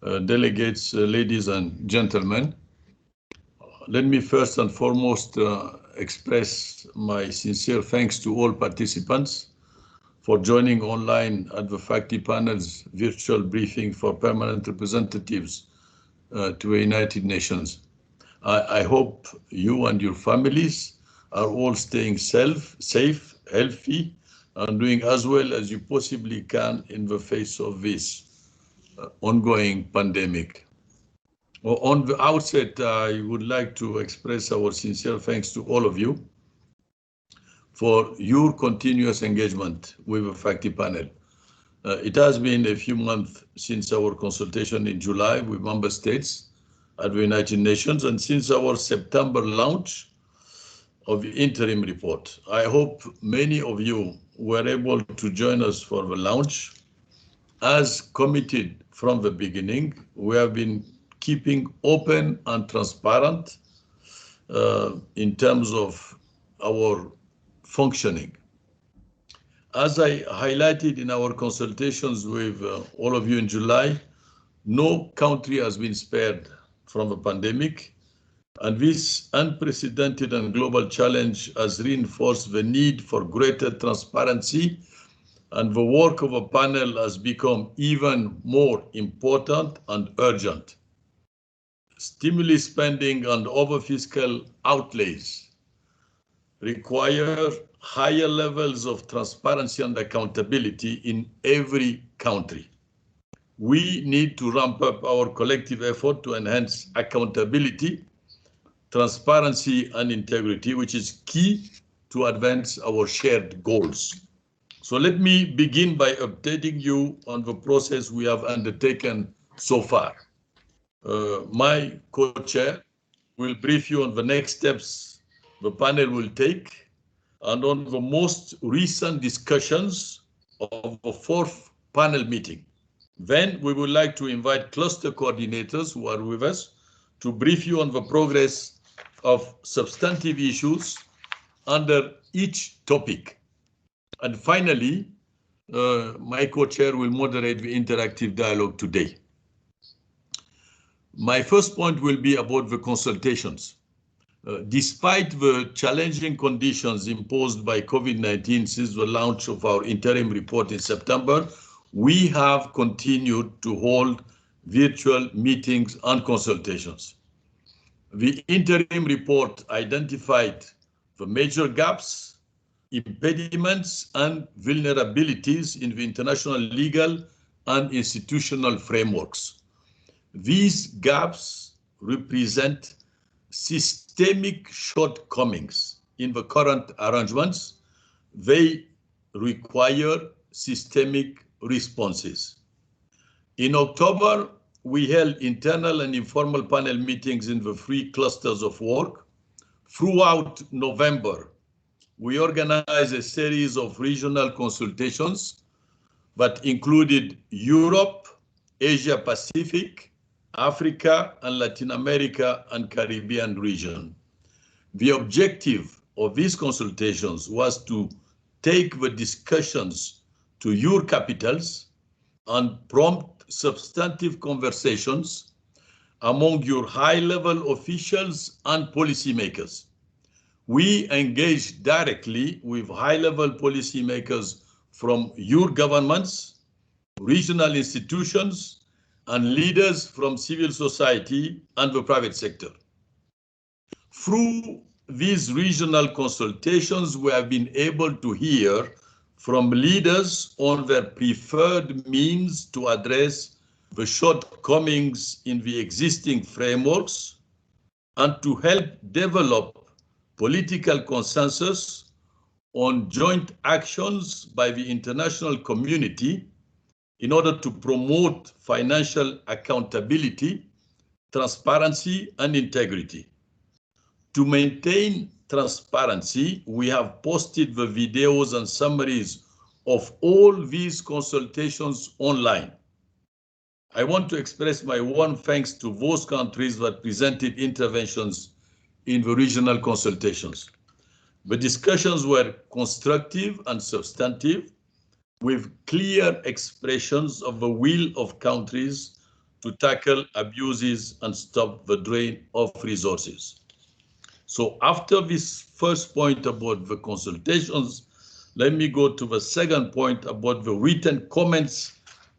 delegates, ladies and gentlemen. Let me first and foremost express my sincere thanks to all participants for joining online at the FACTI Panel's virtual briefing for permanent representatives to the United Nations. I hope you and your families are all staying safe, healthy, and doing as well as you possibly can in the face of this ongoing pandemic. On the outset, I would like to express our sincere thanks to all of you for your continuous engagement with the FACTI panel. It has been a few months since our consultation in July with member states at the United Nations and since our September launch of the interim report. I hope many of you were able to join us for the launch. As committed from the beginning, we have been keeping open and transparent in terms of our functioning. As I highlighted in our consultations with all of you in July, no country has been spared from the pandemic, and this unprecedented and global challenge has reinforced the need for greater transparency, and the work of a panel has become even more important and urgent. Stimulus spending and over fiscal outlays require higher levels of transparency and accountability in every country. We need to ramp up our collective effort to enhance accountability, transparency, and integrity, which is key to advance our shared goals. So let me begin by updating you on the process we have undertaken so far. My co-chair will brief you on the next steps the panel will take and on the most recent discussions of the fourth panel meeting. Then we would like to invite cluster coordinators who are with us to brief you on the progress of substantive issues under each topic. And finally, my co-chair will moderate the interactive dialogue today. My first point will be about the consultations. Despite the challenging conditions imposed by COVID-19 since the launch of our interim report in September, we have continued to hold virtual meetings and consultations. The interim report identified the major gaps, impediments, and vulnerabilities in the international legal and institutional frameworks. These gaps represent systemic shortcomings in the current arrangements. They require systemic responses. In October, we held internal and informal panel meetings in the 3 clusters of work. Throughout November, we organized a series of regional consultations that included Europe, Asia Pacific, Africa, and Latin America and Caribbean region. The objective of these consultations was to take the discussions to your capitals and prompt substantive conversations among your high-level officials and policymakers. We engaged directly with high-level policymakers from your governments, regional institutions, and leaders from civil society and the private sector. Through these regional consultations, we have been able to hear from leaders on their preferred means to address the shortcomings in the existing frameworks and to help develop political consensus on joint actions by the international community in order to promote financial accountability, transparency, and integrity. To maintain transparency, we have posted the videos and summaries of all these consultations online. I want to express my warm thanks to those countries that presented interventions in the regional consultations. The discussions were constructive and substantive, with clear expressions of the will of countries to tackle abuses and stop the drain of resources. So after this first point about the consultations, let me go to the second point about the written comments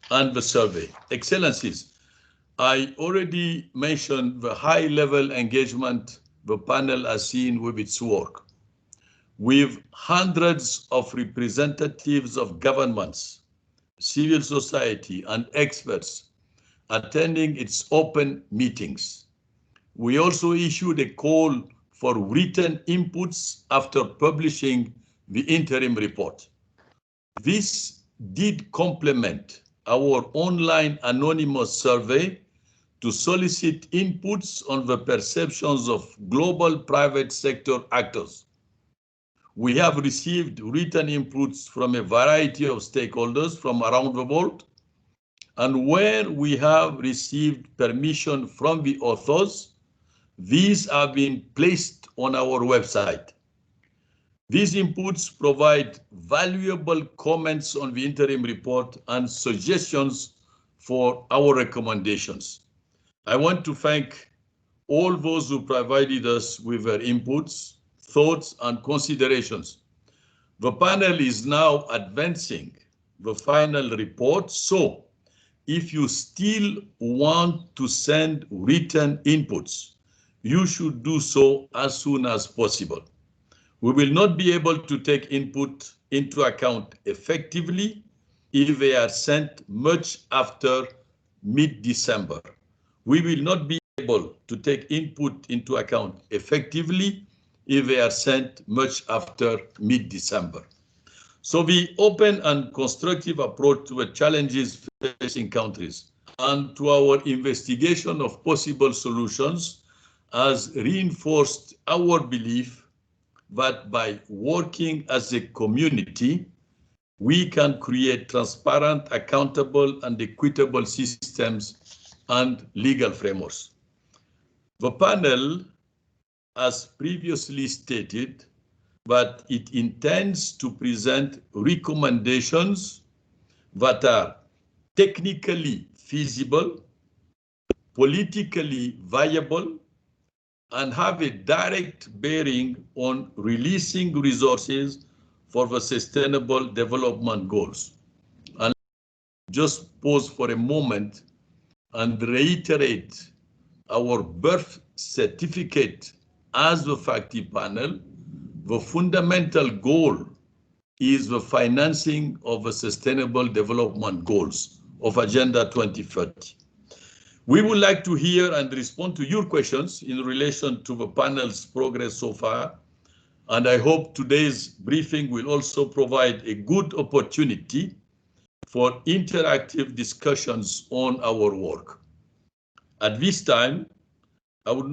and the survey. Excellencies, I already mentioned the high-level engagement the panel has seen with its work, with hundreds of representatives of governments, civil society, and experts attending its open meetings. We also issued a call for written inputs after publishing the interim report. This did complement our online anonymous survey to solicit inputs on the perceptions of global private sector actors. We have received written inputs from a variety of stakeholders from around the world, and where we have received permission from the authors, these have been placed on our website. These inputs provide valuable comments on the interim report and suggestions for our recommendations. I want to thank all those who provided us with their inputs, thoughts, and considerations. The panel is now advancing the final report, so if you still want to send written inputs, you should do so as soon as possible. We will not be able to take input into account effectively if they are sent much after mid-December. We will not be able to take input into account effectively if they are sent much after mid-December. So the open and constructive approach to the challenges facing countries and to our investigation of possible solutions has reinforced our belief that by working as a community, we can create transparent, accountable, and equitable systems and legal frameworks. The panel, as previously stated, that it intends to present recommendations that are technically feasible, politically viable, and have a direct bearing on releasing resources for the Sustainable Development Goals. And just pause for a moment and reiterate our birth certificate as the FACTI panel. The fundamental goal is the financing of the Sustainable Development Goals of Agenda 2030. We would like to hear and respond to your questions in relation to the panel's progress so far, and I hope today's briefing will also provide a good opportunity for interactive discussions on our work. At this time, I would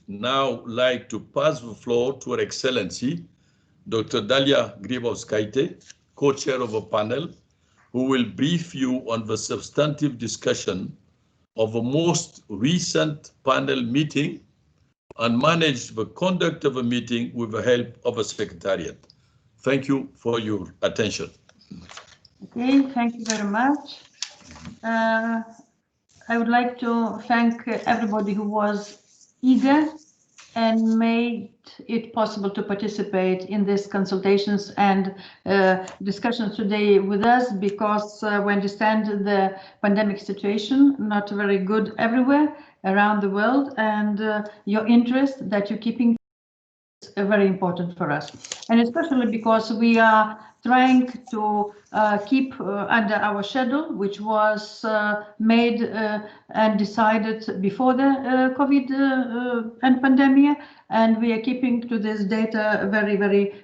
now like to pass the floor to Her Excellency, Dr. Dalia Grybauskaite, co-chair of a panel, who will brief you on the substantive discussion of the most recent panel meeting and manage the conduct of a meeting with the help of a secretariat. Thank you for your attention. Okay, thank you very much. I would like to thank everybody who was eager and made it possible to participate in these consultations and discussions today with us, because we understand the pandemic situation not very good everywhere around the world, and your interest that you're keeping is very important for us, and especially because we are trying to keep under our schedule, which was made and decided before the COVID and pandemic, and we are keeping to this data very, very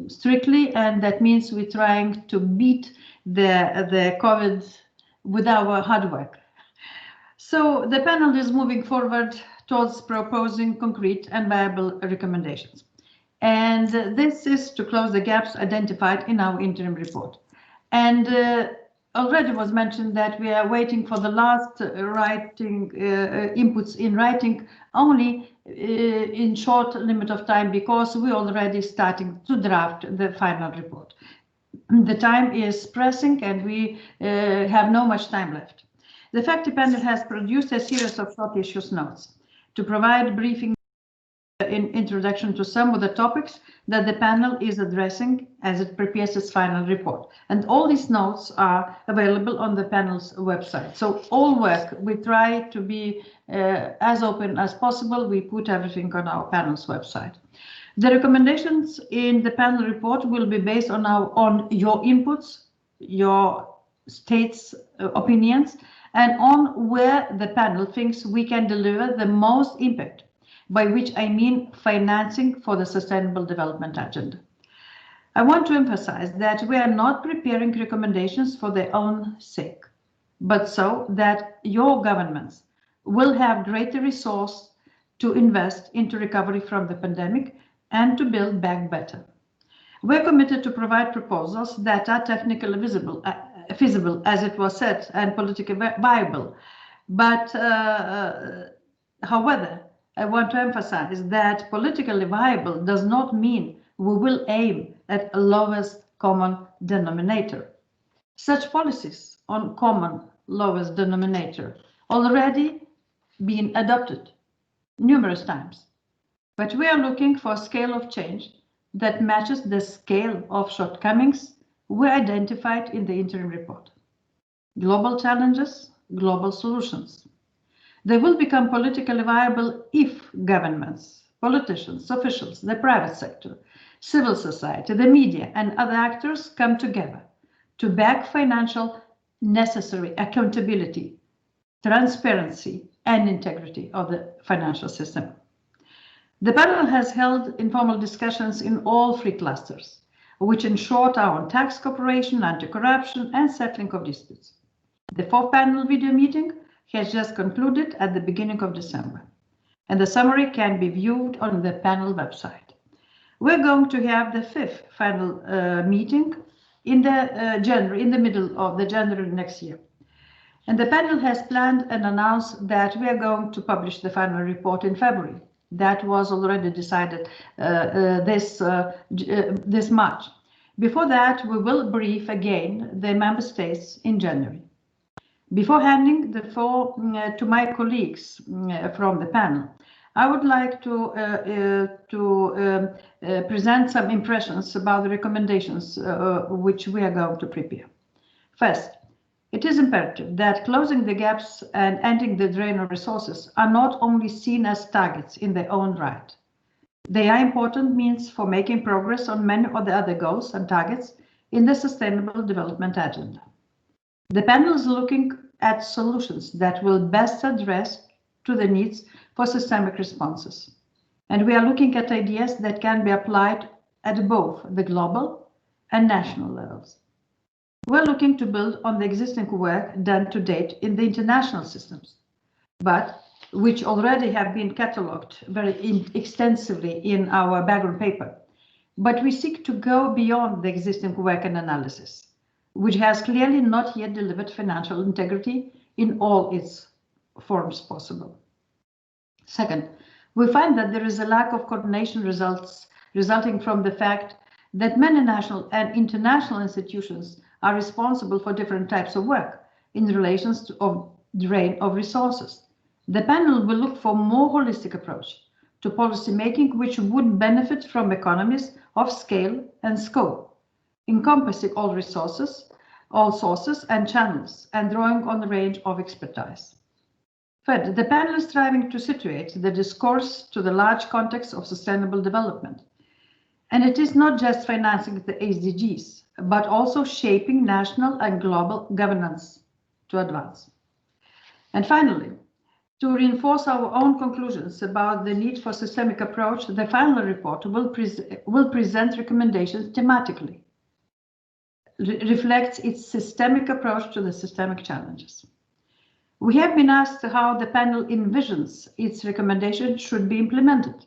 strictly, and that means we're trying to beat the COVID with our hard work. So the panel is moving forward towards proposing concrete and viable recommendations. And this is to close the gaps identified in our interim report. And already was mentioned that we are waiting for the last writing inputs in writing only in short limit of time, because we're already starting to draft the final report. The time is pressing and we have no much time left. The FACTI Panel has produced a series of short issues notes to provide briefing in introduction to some of the topics that the panel is addressing as it prepares its final report. And all these notes are available on the panel's website. So all work, we try to be as open as possible. We put everything on our panel's website. The recommendations in the panel report will be based on your inputs, your state's opinions, and on where the panel thinks we can deliver the most impact, by which I mean financing for the Sustainable Development Agenda. I want to emphasize that we are not preparing recommendations for their own sake, but so that your governments will have greater resource to invest into recovery from the pandemic and to build back better. We're committed to provide proposals that are technically feasible, as it was said, and politically viable. But, however, I want to emphasize that politically viable does not mean we will aim at a lowest common denominator. Such policies on common lowest denominator already been adopted numerous times. But we are looking for a scale of change that matches the scale of shortcomings we identified in the interim report. Global challenges, global solutions. They will become politically viable if governments, politicians, officials, the private sector, civil society, the media, and other actors come together to back financial necessary accountability, transparency, and integrity of the financial system. The panel has held informal discussions in all three clusters, which in short are on tax cooperation, anti-corruption, and settling of disputes. The fourth panel video meeting has just concluded at the beginning of December, and the summary can be viewed on the panel website. We're going to have the fifth final meeting in the middle of the January next year. And the panel has planned and announced that we are going to publish the final report in February. That was already decided this March. Before that, we will brief again the member states in January. Before handing the floor to my colleagues from the panel, I would like to present some impressions about the recommendations which we are going to prepare. First, it is imperative that closing the gaps and ending the drain of resources are not only seen as targets in their own right. They are important means for making progress on many of the other goals and targets in the Sustainable Development Agenda. The panel is looking at solutions that will best address to the needs for systemic responses. And we are looking at ideas that can be applied at both the global and national levels. We're looking to build on the existing work done to date in the international systems, but which already have been catalogued very extensively in our background paper. But we seek to go beyond the existing work and analysis, which has clearly not yet delivered financial integrity in all its forms possible. Second, we find that there is a lack of coordination resulting from the fact that many national and international institutions are responsible for different types of work in relation to drain of resources. The panel will look for a more holistic approach to policy making, which would benefit from economies of scale and scope, encompassing all resources, all sources and channels, and drawing on a range of expertise. Third, the panel is striving to situate the discourse to the large context of sustainable development. And it is not just financing the SDGs, but also shaping national and global governance to advance. And finally, to reinforce our own conclusions about the need for systemic approach, the final report will present recommendations thematically, reflects its systemic approach to the systemic challenges. We have been asked how the panel envisions its recommendations should be implemented.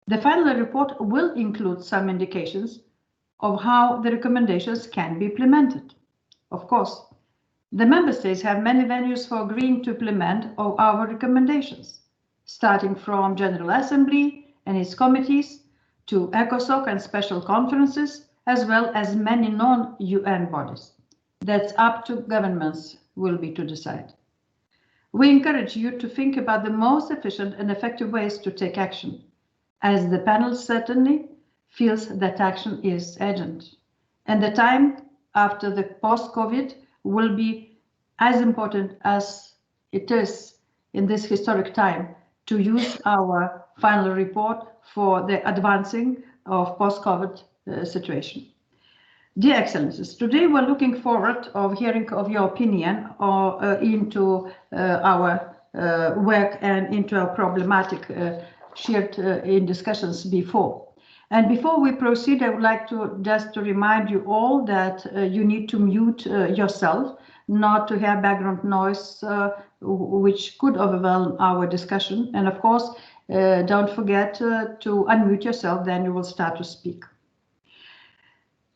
The final report will include some indications of how the recommendations can be implemented. Of course, the member states have many venues for agreeing to implement our recommendations, starting from General Assembly and its committees to ECOSOC and special conferences, as well as many non-UN bodies. That's up to governments will be to decide. We encourage you to think about the most efficient and effective ways to take action, as the panel certainly feels that action is urgent. And the time after the post-COVID will be as important as it is in this historic time to use our final report for the advancing of post-COVID situation. Dear Excellencies, today we're looking forward of hearing of your opinion into our work and into our problematic shared in discussions before. And before we proceed, I would like to just to remind you all that you need to mute yourself, not to have background noise, which could overwhelm our discussion. And of course, don't forget to unmute yourself, then you will start to speak.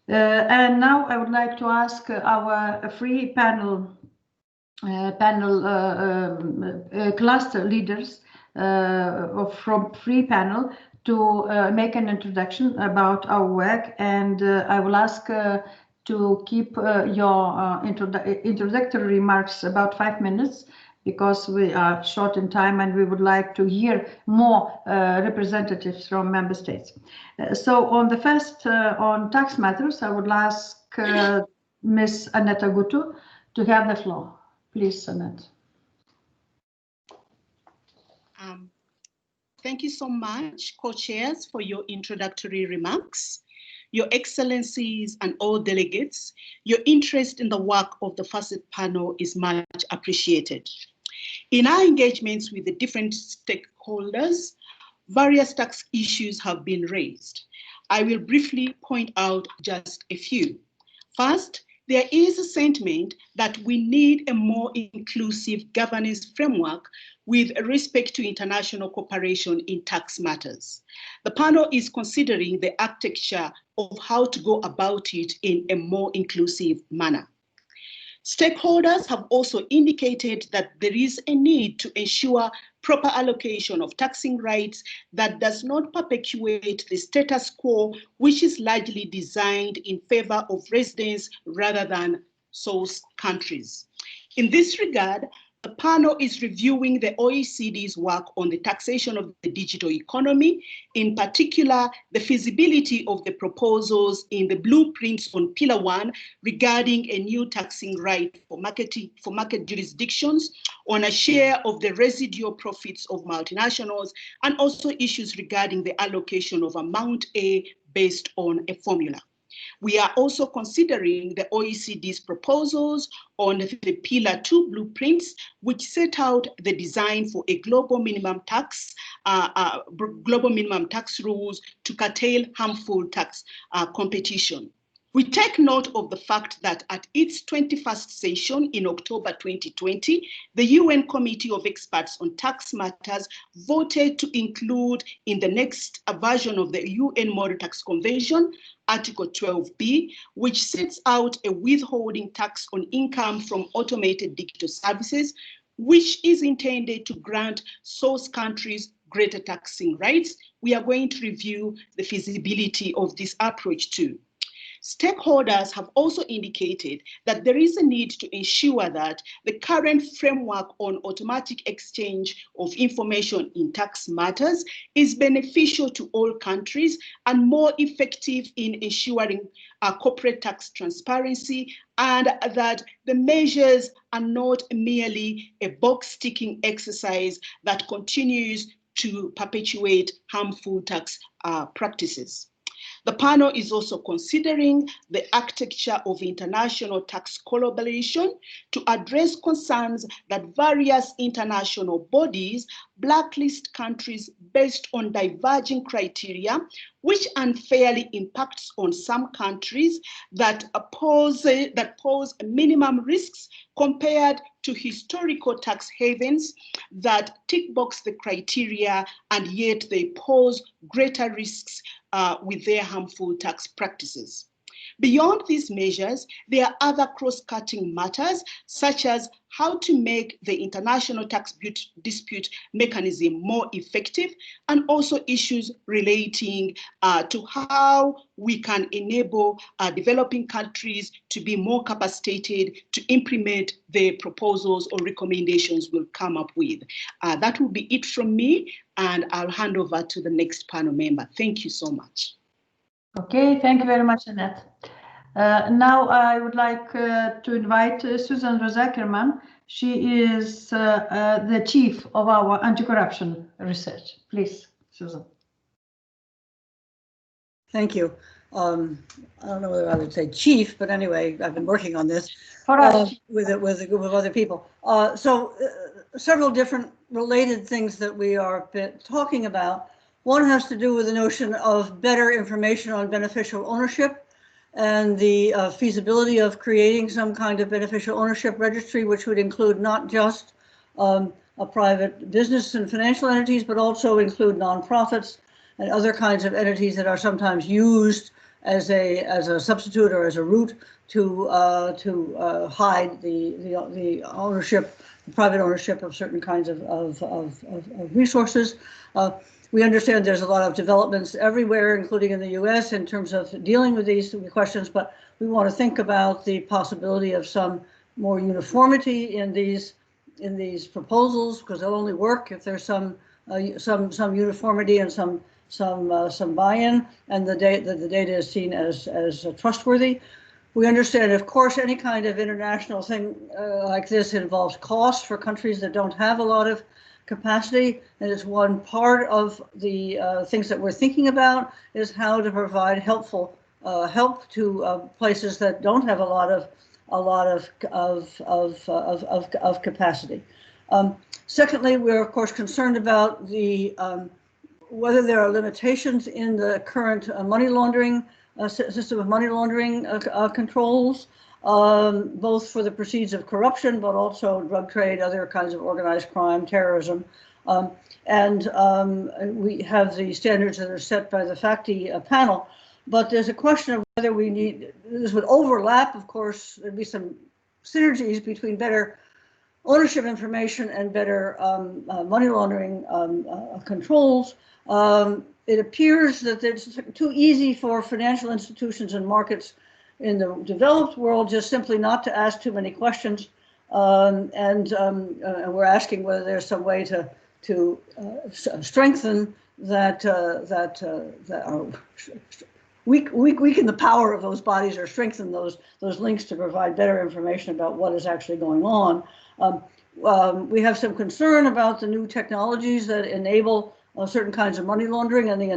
And now I would like to ask our free panel cluster leaders from free panel to make an introduction about our work, and I will ask to keep your introductory remarks about 5 minutes, because we are short in time and we would like to hear more representatives from member states. So on the first, on tax matters, I would ask Ms. Annette Agutu to have the floor. Please, Annette. Thank you so much, co-chairs, for your introductory remarks. Your Excellencies and all delegates, your interest in the work of the FACTI panel is much appreciated. In our engagements with the different stakeholders, various tax issues have been raised. I will briefly point out just a few. First, there is a sentiment that we need a more inclusive governance framework with respect to international cooperation in tax matters. The panel is considering the architecture of how to go about it in a more inclusive manner. Stakeholders have also indicated that there is a need to ensure proper allocation of taxing rights that does not perpetuate the status quo, which is largely designed in favor of residents rather than source countries. In this regard, the panel is reviewing the OECD's work on the taxation of the digital economy, in particular, the feasibility of the proposals in the blueprints on Pillar 1 regarding a new taxing right for market jurisdictions on a share of the residual profits of multinationals, and also issues regarding the allocation of Amount A based on a formula. We are also considering the OECD's proposals on the Pillar 2 blueprints, which set out the design for a global minimum tax rules to curtail harmful tax competition. We take note of the fact that at its 21st session in October 2020, the UN Committee of Experts on Tax Matters voted to include in the next version of the UN Model Tax Convention, Article 12b, which sets out a withholding tax on income from automated digital services, which is intended to grant source countries greater taxing rights. We are going to review the feasibility of this approach too. Stakeholders have also indicated that there is a need to ensure that the current framework on automatic exchange of information in tax matters is beneficial to all countries and more effective in ensuring corporate tax transparency, and that the measures are not merely a box-ticking exercise that continues to perpetuate harmful tax practices. The panel is also considering the architecture of international tax collaboration to address concerns that various international bodies blacklist countries based on diverging criteria, which unfairly impacts on some countries that pose minimum risks compared to historical tax havens that tick box the criteria, and yet they pose greater risks with their harmful tax practices. Beyond these measures, there are other cross-cutting matters, such as how to make the international tax dispute mechanism more effective, and also issues relating to how we can enable developing countries to be more capacitated to implement the proposals or recommendations we'll come up with. That will be it from me, and I'll hand over to the next panel member. Thank you so much. Okay, thank you very much, Annette. Now I would like to invite Susan Rosa-Ackerman. She is the chief of our anti-corruption research. Please, Susan. Thank you. I don't know whether I would say chief, but anyway, I've been working on this with a group of other people. Several different related things that we are talking about. One has to do with the notion of better information on beneficial ownership and the feasibility of creating some kind of beneficial ownership registry, which would include not just a private business and financial entities, but also include nonprofits and other kinds of entities that are sometimes used as a substitute or as a route to hide the ownership, the private ownership of certain kinds of resources. We understand there's a lot of developments everywhere, including in the US, in terms of dealing with these questions, but we want to think about the possibility of some more uniformity in these proposals, because they'll only work if there's some uniformity and some buy-in, and the data is seen as trustworthy. We understand, of course, any kind of international thing like this involves costs for countries that don't have a lot of capacity, and it's one part of the things that we're thinking about is how to provide help to places that don't have a lot of capacity. Secondly, we're of course concerned about the whether there are limitations in the current money laundering system of money laundering controls, both for the proceeds of corruption, but also drug trade, other kinds of organized crime, terrorism. We have the standards that are set by the FACTI panel, but there's a question of whether we need, this would overlap, of course, there'd be some synergies between better ownership information and better money laundering controls. It appears that it's too easy for financial institutions and markets in the developed world just simply not to ask too many questions, and we're asking whether there's some way to strengthen weaken the power of those bodies or strengthen those links to provide better information about what is actually going on. We have some concern about the new technologies that enable certain kinds of money laundering and the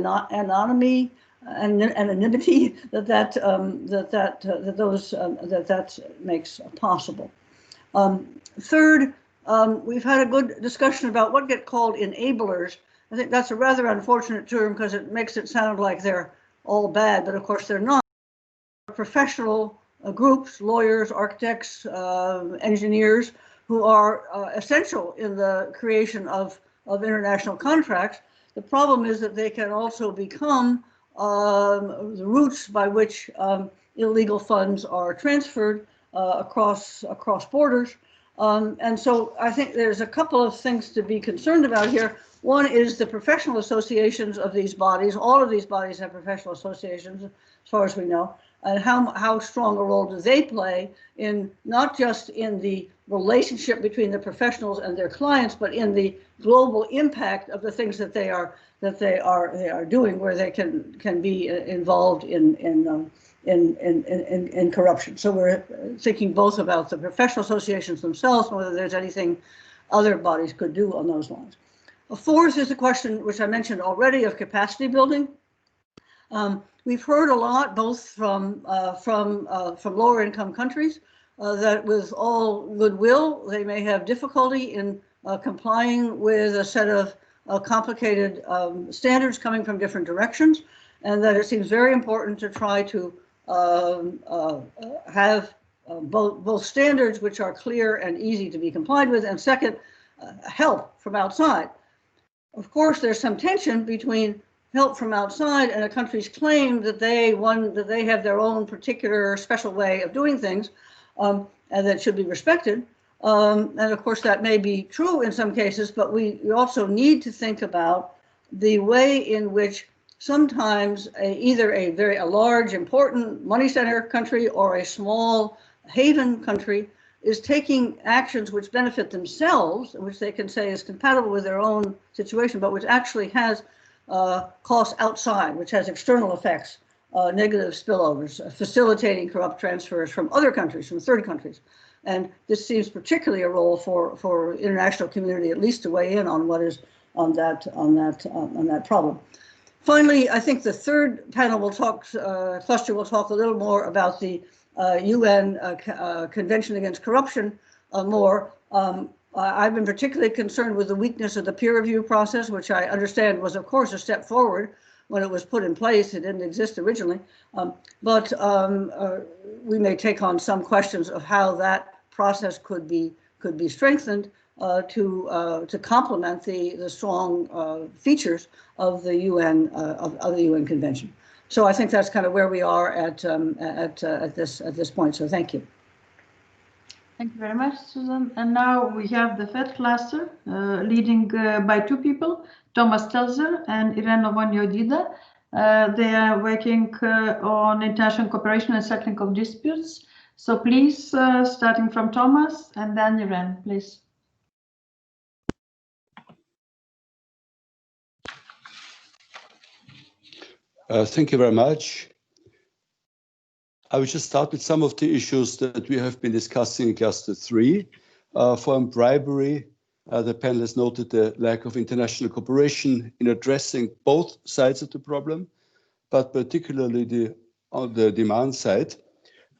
anonymity that makes possible. Third, we've had a good discussion about what get called enablers. I think that's a rather unfortunate term because it makes it sound like they're all bad, but of course they're not. Professional groups, lawyers, architects, engineers, who are essential in the creation of international contracts. The problem is that they can also become the routes by which illegal funds are transferred across borders. And so I think there's a couple of things to be concerned about here. One is the professional associations of these bodies. All of these bodies have professional associations, as far as we know. And how strong a role do they play in not just in the relationship between the professionals and their clients, but in the global impact of the things that they are doing, where they can be involved in corruption. So we're thinking both about the professional associations themselves and whether there's anything other bodies could do on those lines. A fourth is the question, which I mentioned already, of capacity building. We've heard a lot, both from lower income countries, that with all goodwill, they may have difficulty in complying with a set of complicated standards coming from different directions, and that it seems very important to try to have both standards which are clear and easy to be complied with, and second, help from outside. Of course, there's some tension between help from outside and a country's claim that they have their own particular special way of doing things, and that should be respected. And of course, that may be true in some cases, but we also need to think about the way in which sometimes either a large, important money center country or a small haven country is taking actions which benefit themselves, which they can say is compatible with their own situation, but which actually has costs outside, which has external effects, negative spillovers, facilitating corrupt transfers from other countries, from third countries. And this seems particularly a role for international community, at least to weigh in on what is on that problem. Finally, I think the third panel will talk, cluster will talk a little more about the UN Convention Against Corruption more. I've been particularly concerned with the weakness of the peer review process, which I understand was, of course, a step forward when it was put in place. It didn't exist originally, but we may take on some questions of how that process could be strengthened to complement the strong features of the UN of the UN Convention. So I think that's kind of where we are at this point. So thank you. Thank you very much, Susan. And now we have the FED cluster leading by two people, Thomas Stelzer and Irena Vonyo-Dida. They are working on international cooperation and settling of disputes. So please, starting from Thomas and then Irene, please. Thank you very much. I will just start with some of the issues that we have been discussing in Cluster 3. For bribery, the panel has noted the lack of international cooperation in addressing both sides of the problem, but particularly on the demand side.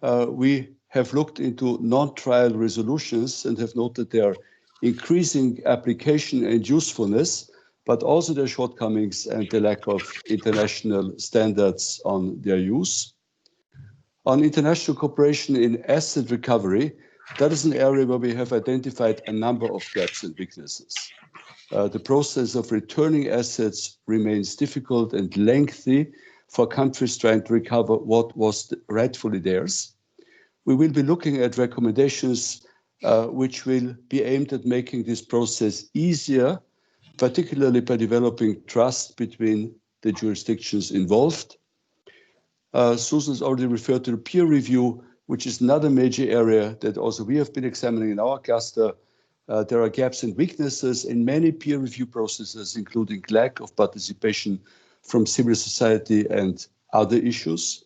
We have looked into non-trial resolutions and have noted their increasing application and usefulness, but also their shortcomings and the lack of international standards on their use. On international cooperation in asset recovery, that is an area where we have identified a number of gaps and weaknesses. The process of returning assets remains difficult and lengthy for countries trying to recover what was rightfully theirs. We will be looking at recommendations which will be aimed at making this process easier, particularly by developing trust between the jurisdictions involved. Susan has already referred to the peer review, which is another major area that also we have been examining in our cluster. There are gaps and weaknesses in many peer review processes, including lack of participation from civil society and other issues.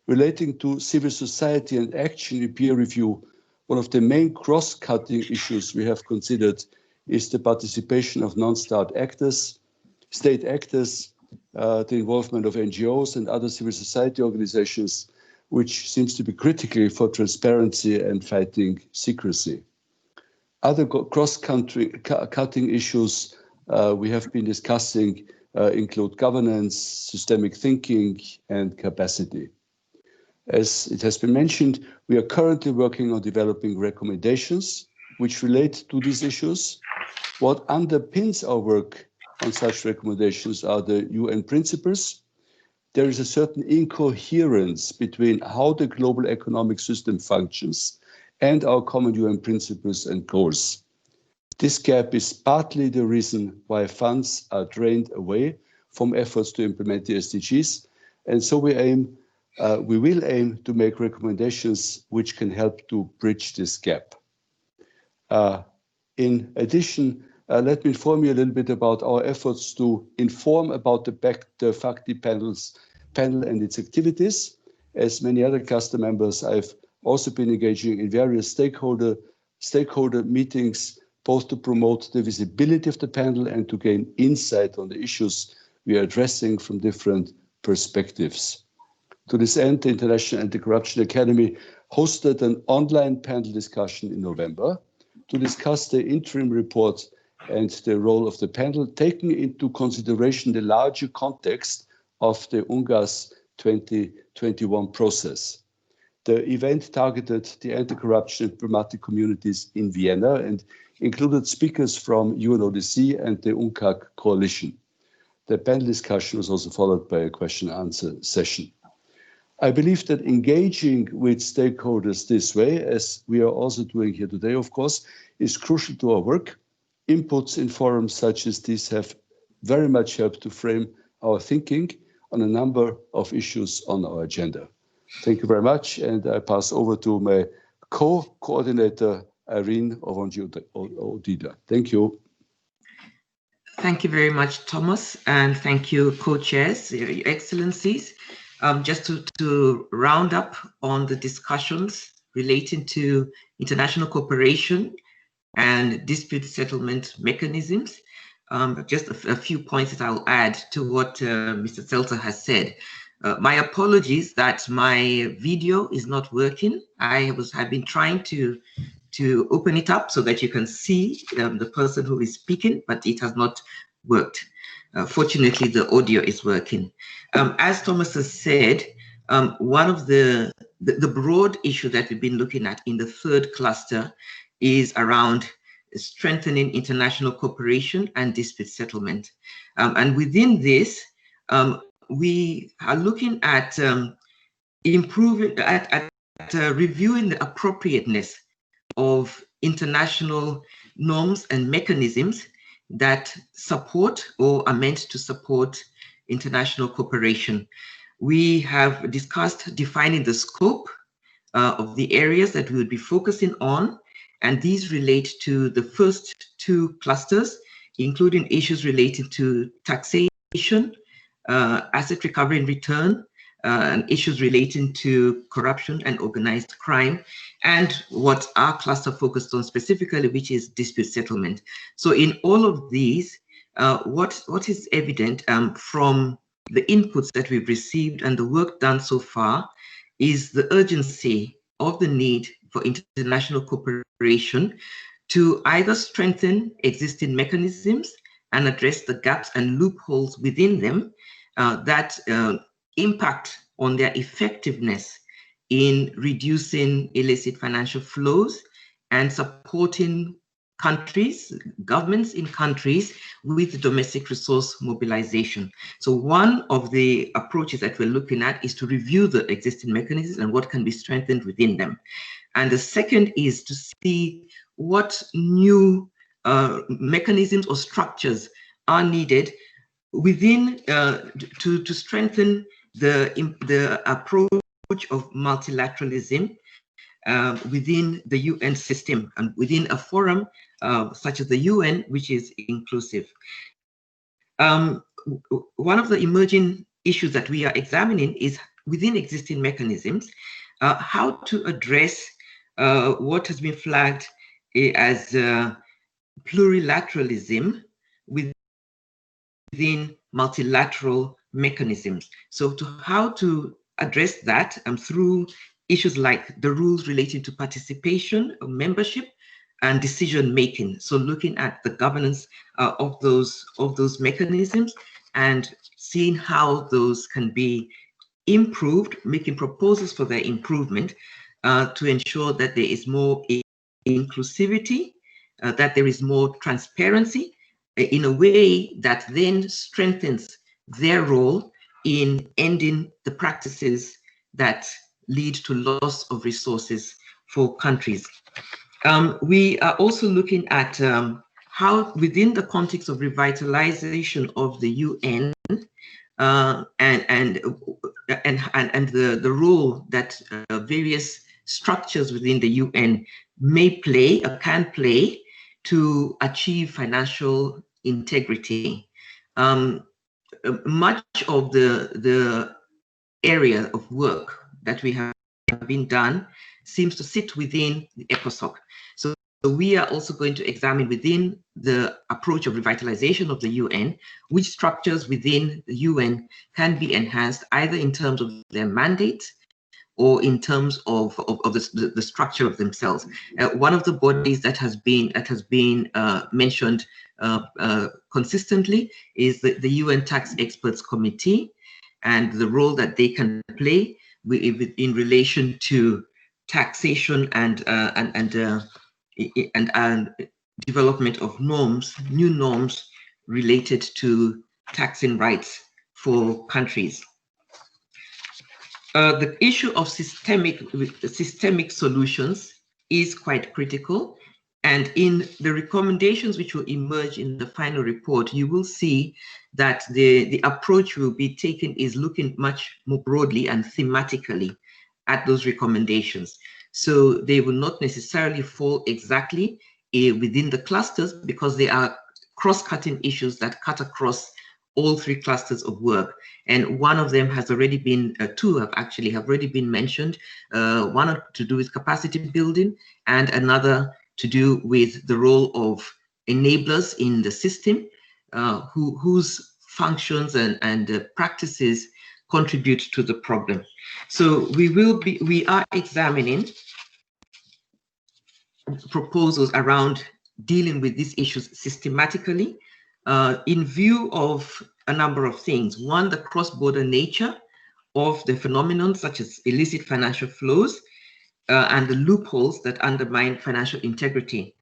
Relating to civil society and action in peer review, one of the main cross-cutting issues we have considered is the participation of non-state actors, the involvement of NGOs and other civil society organizations, which seems to be critical for transparency and fighting secrecy. Other cross-cutting issues we have been discussing include governance, systemic thinking, and capacity. As it has been mentioned, we are currently working on developing recommendations which relate to these issues. What underpins our work on such recommendations are the UN principles. There is a certain incoherence between how the global economic system functions and our common UN principles and goals. This gap is partly the reason why funds are drained away from efforts to implement the SDGs, and so we will aim to make recommendations which can help to bridge this gap. In addition, let me inform you a little bit about our efforts to inform about the FACTI panel and its activities. As many other cluster members, I've also been engaging in various stakeholder meetings, both to promote the visibility of the panel and to gain insight on the issues we are addressing from different perspectives. To this end, the International Anti-Corruption Academy hosted an online panel discussion in November to discuss the interim report and the role of the panel, taking into consideration the larger context of the UNGAS 2021 process. The event targeted the anti-corruption diplomatic communities in Vienna and included speakers from UNODC and the UNCAC coalition. The panel discussion was also followed by a question and answer session. I believe that engaging with stakeholders this way, as we are also doing here today, of course, is crucial to our work. Inputs in forums such as this have very much helped to frame our thinking on a number of issues on our agenda. Thank you very much, and I pass over to my co-coordinator, Irene Ovonji-Odida. Thank you. Thank you very much, Thomas, and thank you, co-chairs, Your Excellencies. Just to round up on the discussions relating to international cooperation and dispute settlement mechanisms, just a few points that I'll add to what Mr. Seltzer has said. My apologies that my video is not working. I've been trying to open it up so that you can see the person who is speaking, but it has not worked. Fortunately, the audio is working. As Thomas has said, one of the broad issue that we've been looking at in the third cluster is around strengthening international cooperation and dispute settlement. And within this, we are looking at improving, reviewing the appropriateness of international norms and mechanisms that support or are meant to support international cooperation. We have discussed defining the scope of the areas that we would be focusing on, and these relate to the first two clusters, including issues related to taxation, asset recovery and return, and issues relating to corruption and organized crime, and what our cluster focused on specifically, which is dispute settlement. So in all of these, what is evident from the inputs that we've received and the work done so far is the urgency of the need for international cooperation to either strengthen existing mechanisms and address the gaps and loopholes within them that impact on their effectiveness in reducing illicit financial flows and supporting countries, governments in countries with domestic resource mobilization. So one of the approaches that we're looking at is to review the existing mechanisms and what can be strengthened within them. And the second is to see what new mechanisms or structures are needed within to strengthen the approach of multilateralism within the UN system and within a forum such as the UN, which is inclusive. One of the emerging issues that we are examining is within existing mechanisms, how to address what has been flagged as plurilateralism within multilateral mechanisms. So how to address that through issues like the rules relating to participation, membership, and decision making. So looking at the governance of those mechanisms and seeing how those can be improved, making proposals for their improvement to ensure that there is more inclusivity, that there is more transparency in a way that then strengthens their role in ending the practices that lead to loss of resources for countries. We are also looking at how within the context of revitalization of the UN and the role that various structures within the UN may play or can play to achieve financial integrity. Much of the area of work that we have been done seems to sit within the ECOSOC. So we are also going to examine within the approach of revitalization of the UN, which structures within the UN can be enhanced either in terms of their mandate or in terms of the structure of themselves. One of the bodies that has been mentioned consistently is the UN Tax Experts Committee and the role that they can play in relation to taxation and development of norms, new norms related to taxing rights for countries. The issue of systemic solutions is quite critical. And in the recommendations which will emerge in the final report, you will see that the approach will be taken is looking much more broadly and thematically at those recommendations. So they will not necessarily fall exactly within the clusters, because they are cross-cutting issues that cut across all three clusters of work. And one of them has already been, two have already been mentioned, one to do with capacity building, and another to do with the role of enablers in the system, whose functions and practices contribute to the problem. So we are examining proposals around dealing with these issues systematically, in view of a number of things. One, the cross-border nature of the phenomenon, such as illicit financial flows, and the loopholes that undermine financial integrity,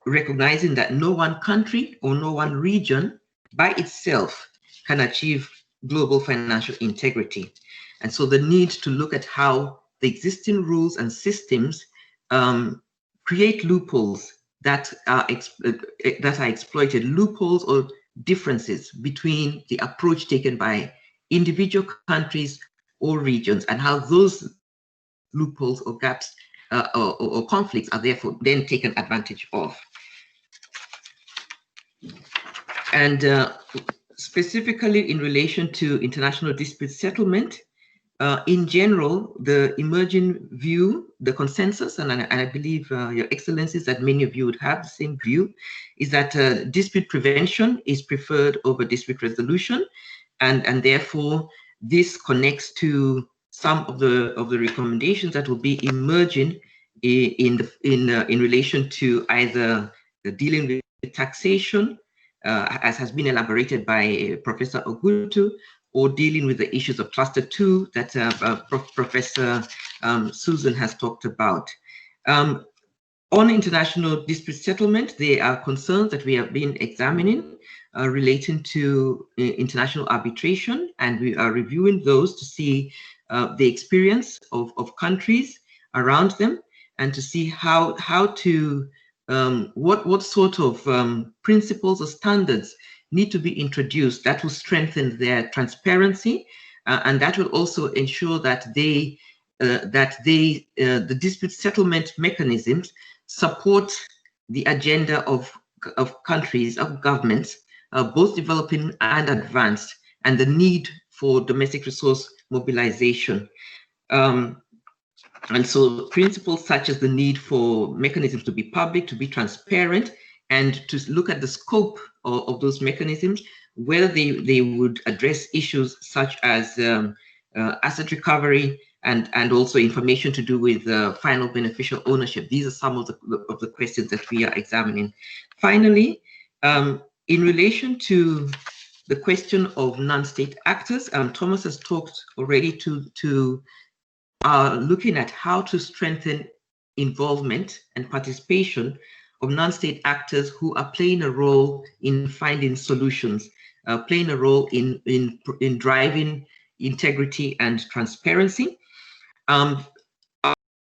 recognizing that no one country or no one region by itself can achieve global financial integrity. And so the need to look at how the existing rules and systems create loopholes that are exploited, loopholes or differences between the approach taken by individual countries or regions, and how those loopholes or gaps or conflicts are therefore then taken advantage of. And specifically in relation to international dispute settlement, in general, the emerging view, the consensus, and I believe Your Excellencies, that many of you would have the same view, is that dispute prevention is preferred over dispute resolution, and therefore this connects to some of the recommendations that will be emerging in relation to either the dealing with taxation, as has been elaborated by Professor Ogutu, or dealing with the issues of Cluster 2 that Professor Susan has talked about. On international dispute settlement, there are concerns that we have been examining relating to international arbitration, and we are reviewing those to see the experience of countries around them, and to see how to what sort of principles or standards need to be introduced that will strengthen their transparency, and that will also ensure that the dispute settlement mechanisms support the agenda of countries, of governments, both developing and advanced, and the need for domestic resource mobilization. And so principles such as the need for mechanisms to be public, to be transparent, and to look at the scope of those mechanisms, whether they would address issues such as asset recovery and also information to do with final beneficial ownership. These are some of the questions that we are examining. Finally, in relation to the question of non-state actors, Thomas has talked already to looking at how to strengthen involvement and participation of non-state actors who are playing a role in finding solutions, playing a role in driving integrity and transparency.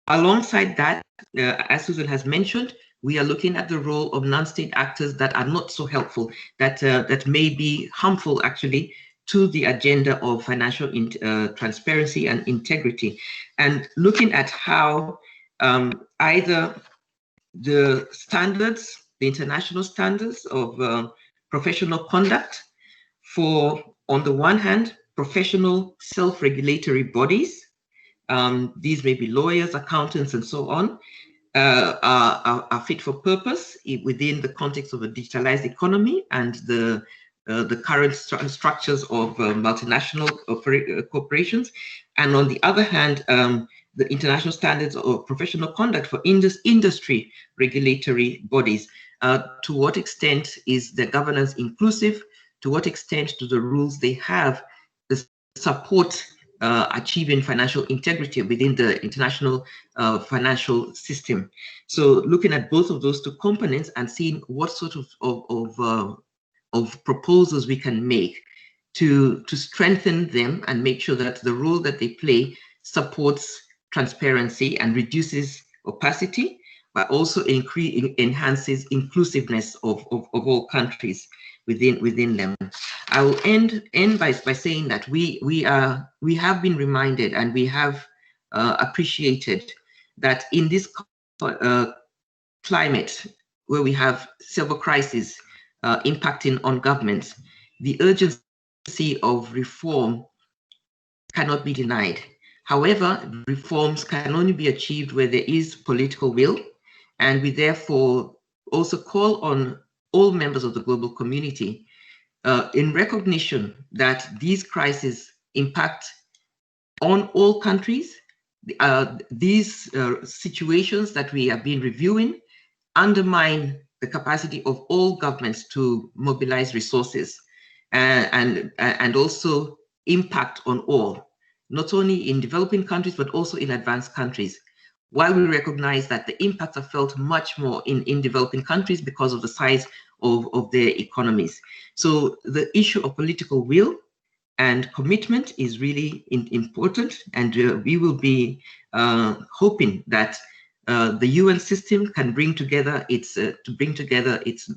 Alongside that, as Susan has mentioned, we are looking at the role of non-state actors that are not so helpful, that may be harmful actually to the agenda of financial transparency and integrity, and looking at how either the standards, the international standards of professional conduct for, on the one hand, professional self-regulatory bodies, these may be lawyers, accountants, and so on, are fit for purpose within the context of a digitalized economy and the current structures of multinational corporations. And on the other hand, the international standards of professional conduct for industry regulatory bodies. To what extent is the governance inclusive? To what extent do the rules they have support achieving financial integrity within the international financial system? So looking at both of those two components and seeing what sort of proposals we can make to strengthen them and make sure that the role that they play supports transparency and reduces opacity, but also enhances inclusiveness of all countries within them. I will end by saying that we have been reminded and we have appreciated that in this climate where we have several crises impacting on governments, the urgency of reform cannot be denied. However, reforms can only be achieved where there is political will, and we therefore also call on all members of the global community in recognition that these crises impact on all countries. These situations that we have been reviewing undermine the capacity of all governments to mobilize resources and also impact on all, not only in developing countries, but also in advanced countries. While we recognize that the impacts are felt much more in developing countries because of the size of their economies. So the issue of political will and commitment is really important, and we will be hoping that the UN system can bring together its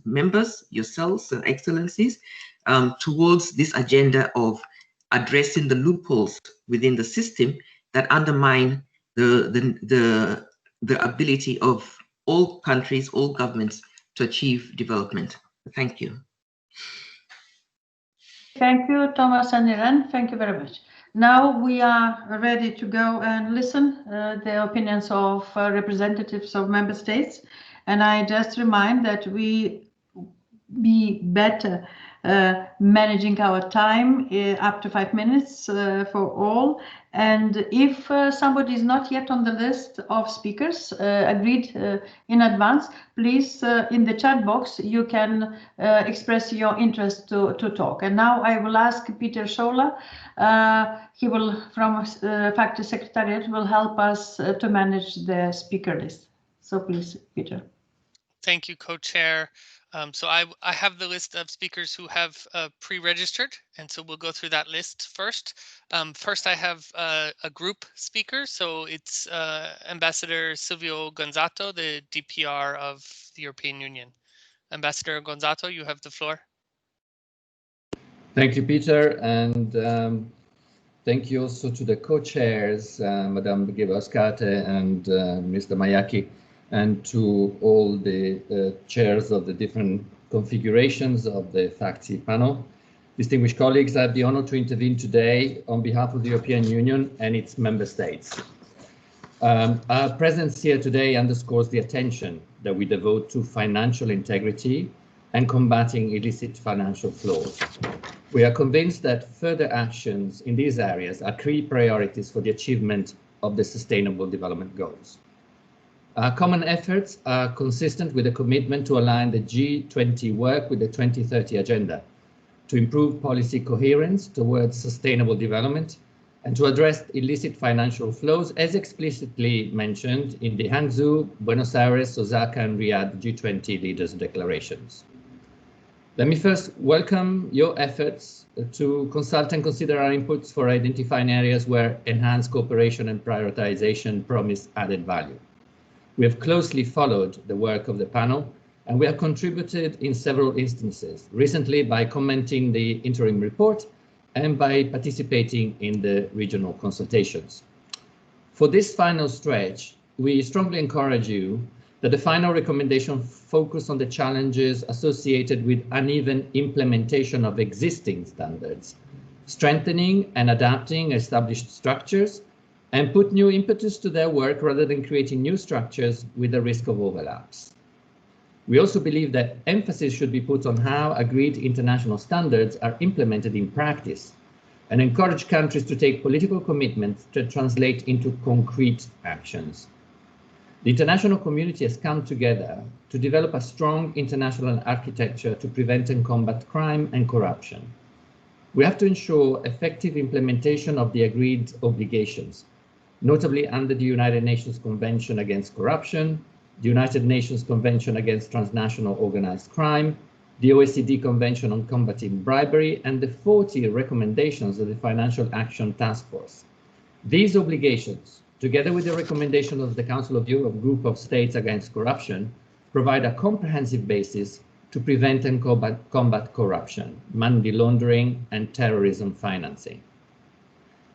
members, yourselves, excellencies, towards this agenda of addressing the loopholes within the system that undermine the ability of all countries, all governments to achieve development. Thank you. Thank you, Thomas and Irene. Thank you very much. Now we are ready to go and listen the opinions of representatives of member states. And I just remind that we be better managing our time up to 5 minutes for all. And if somebody is not yet on the list of speakers agreed in advance, please in the chat box you can express your interest to talk. And now I will ask Peter Schola. He will, from FACTI Secretariat, will help us to manage the speaker list. So please, Peter. Thank you, co-chair. So I have the list of speakers who have pre-registered, and so we'll go through that list first. First, I have a group speaker. So it's Ambassador Silvio Gonzato, the DPR of the European Union. Ambassador Gonzato, you have the floor. Thank you, Peter, and thank you also to the co-chairs, Madame Gebauskate and Mr. Mayaki, and to all the chairs of the different configurations of the FACTI panel. Distinguished colleagues, I have the honor to intervene today on behalf of the European Union and its member states. Our presence here today underscores the attention that we devote to financial integrity and combating illicit financial flows. We are convinced that further actions in these areas are key priorities for the achievement of the Sustainable Development Goals. Our common efforts are consistent with a commitment to align the G20 work with the 2030 Agenda, to improve policy coherence towards sustainable development, and to address illicit financial flows as explicitly mentioned in the Hangzhou, Buenos Aires, Osaka, and Riyadh G20 leaders' declarations. Let me first welcome your efforts to consult and consider our inputs for identifying areas where enhanced cooperation and prioritization promise added value. We have closely followed the work of the panel, and we have contributed in several instances, recently by commenting the interim report and by participating in the regional consultations. For this final stretch, we strongly encourage you that the final recommendation focus on the challenges associated with uneven implementation of existing standards, strengthening and adapting established structures, and put new impetus to their work rather than creating new structures with the risk of overlaps. We also believe that emphasis should be put on how agreed international standards are implemented in practice and encourage countries to take political commitments to translate into concrete actions. The international community has come together to develop a strong international architecture to prevent and combat crime and corruption. We have to ensure effective implementation of the agreed obligations, notably under the United Nations Convention Against Corruption, the United Nations Convention Against Transnational Organized Crime, the OECD Convention on Combating Bribery, and the 40 recommendations of the Financial Action Task Force. These obligations, together with the recommendation of the Council of Europe Group of States Against Corruption, provide a comprehensive basis to prevent and combat corruption, money laundering, and terrorism financing.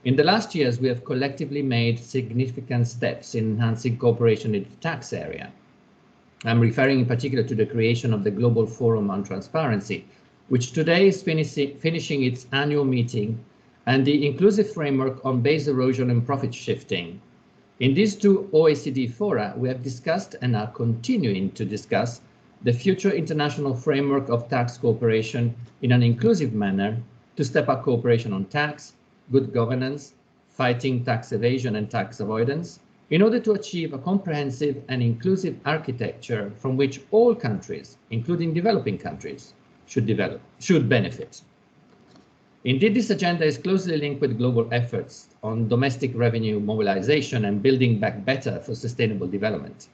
In the last years, we have collectively made significant steps in enhancing cooperation in the tax area. I'm referring in particular to the creation of the Global Forum on Transparency, which today is finishing its annual meeting, and the Inclusive Framework on Base Erosion and Profit Shifting. In these two OECD fora, we have discussed and are continuing to discuss the future international framework of tax cooperation in an inclusive manner to step up cooperation on tax, good governance, fighting tax evasion and tax avoidance, in order to achieve a comprehensive and inclusive architecture from which all countries, including developing countries, should benefit. Indeed, this agenda is closely linked with global efforts on domestic revenue mobilization and building back better for sustainable development.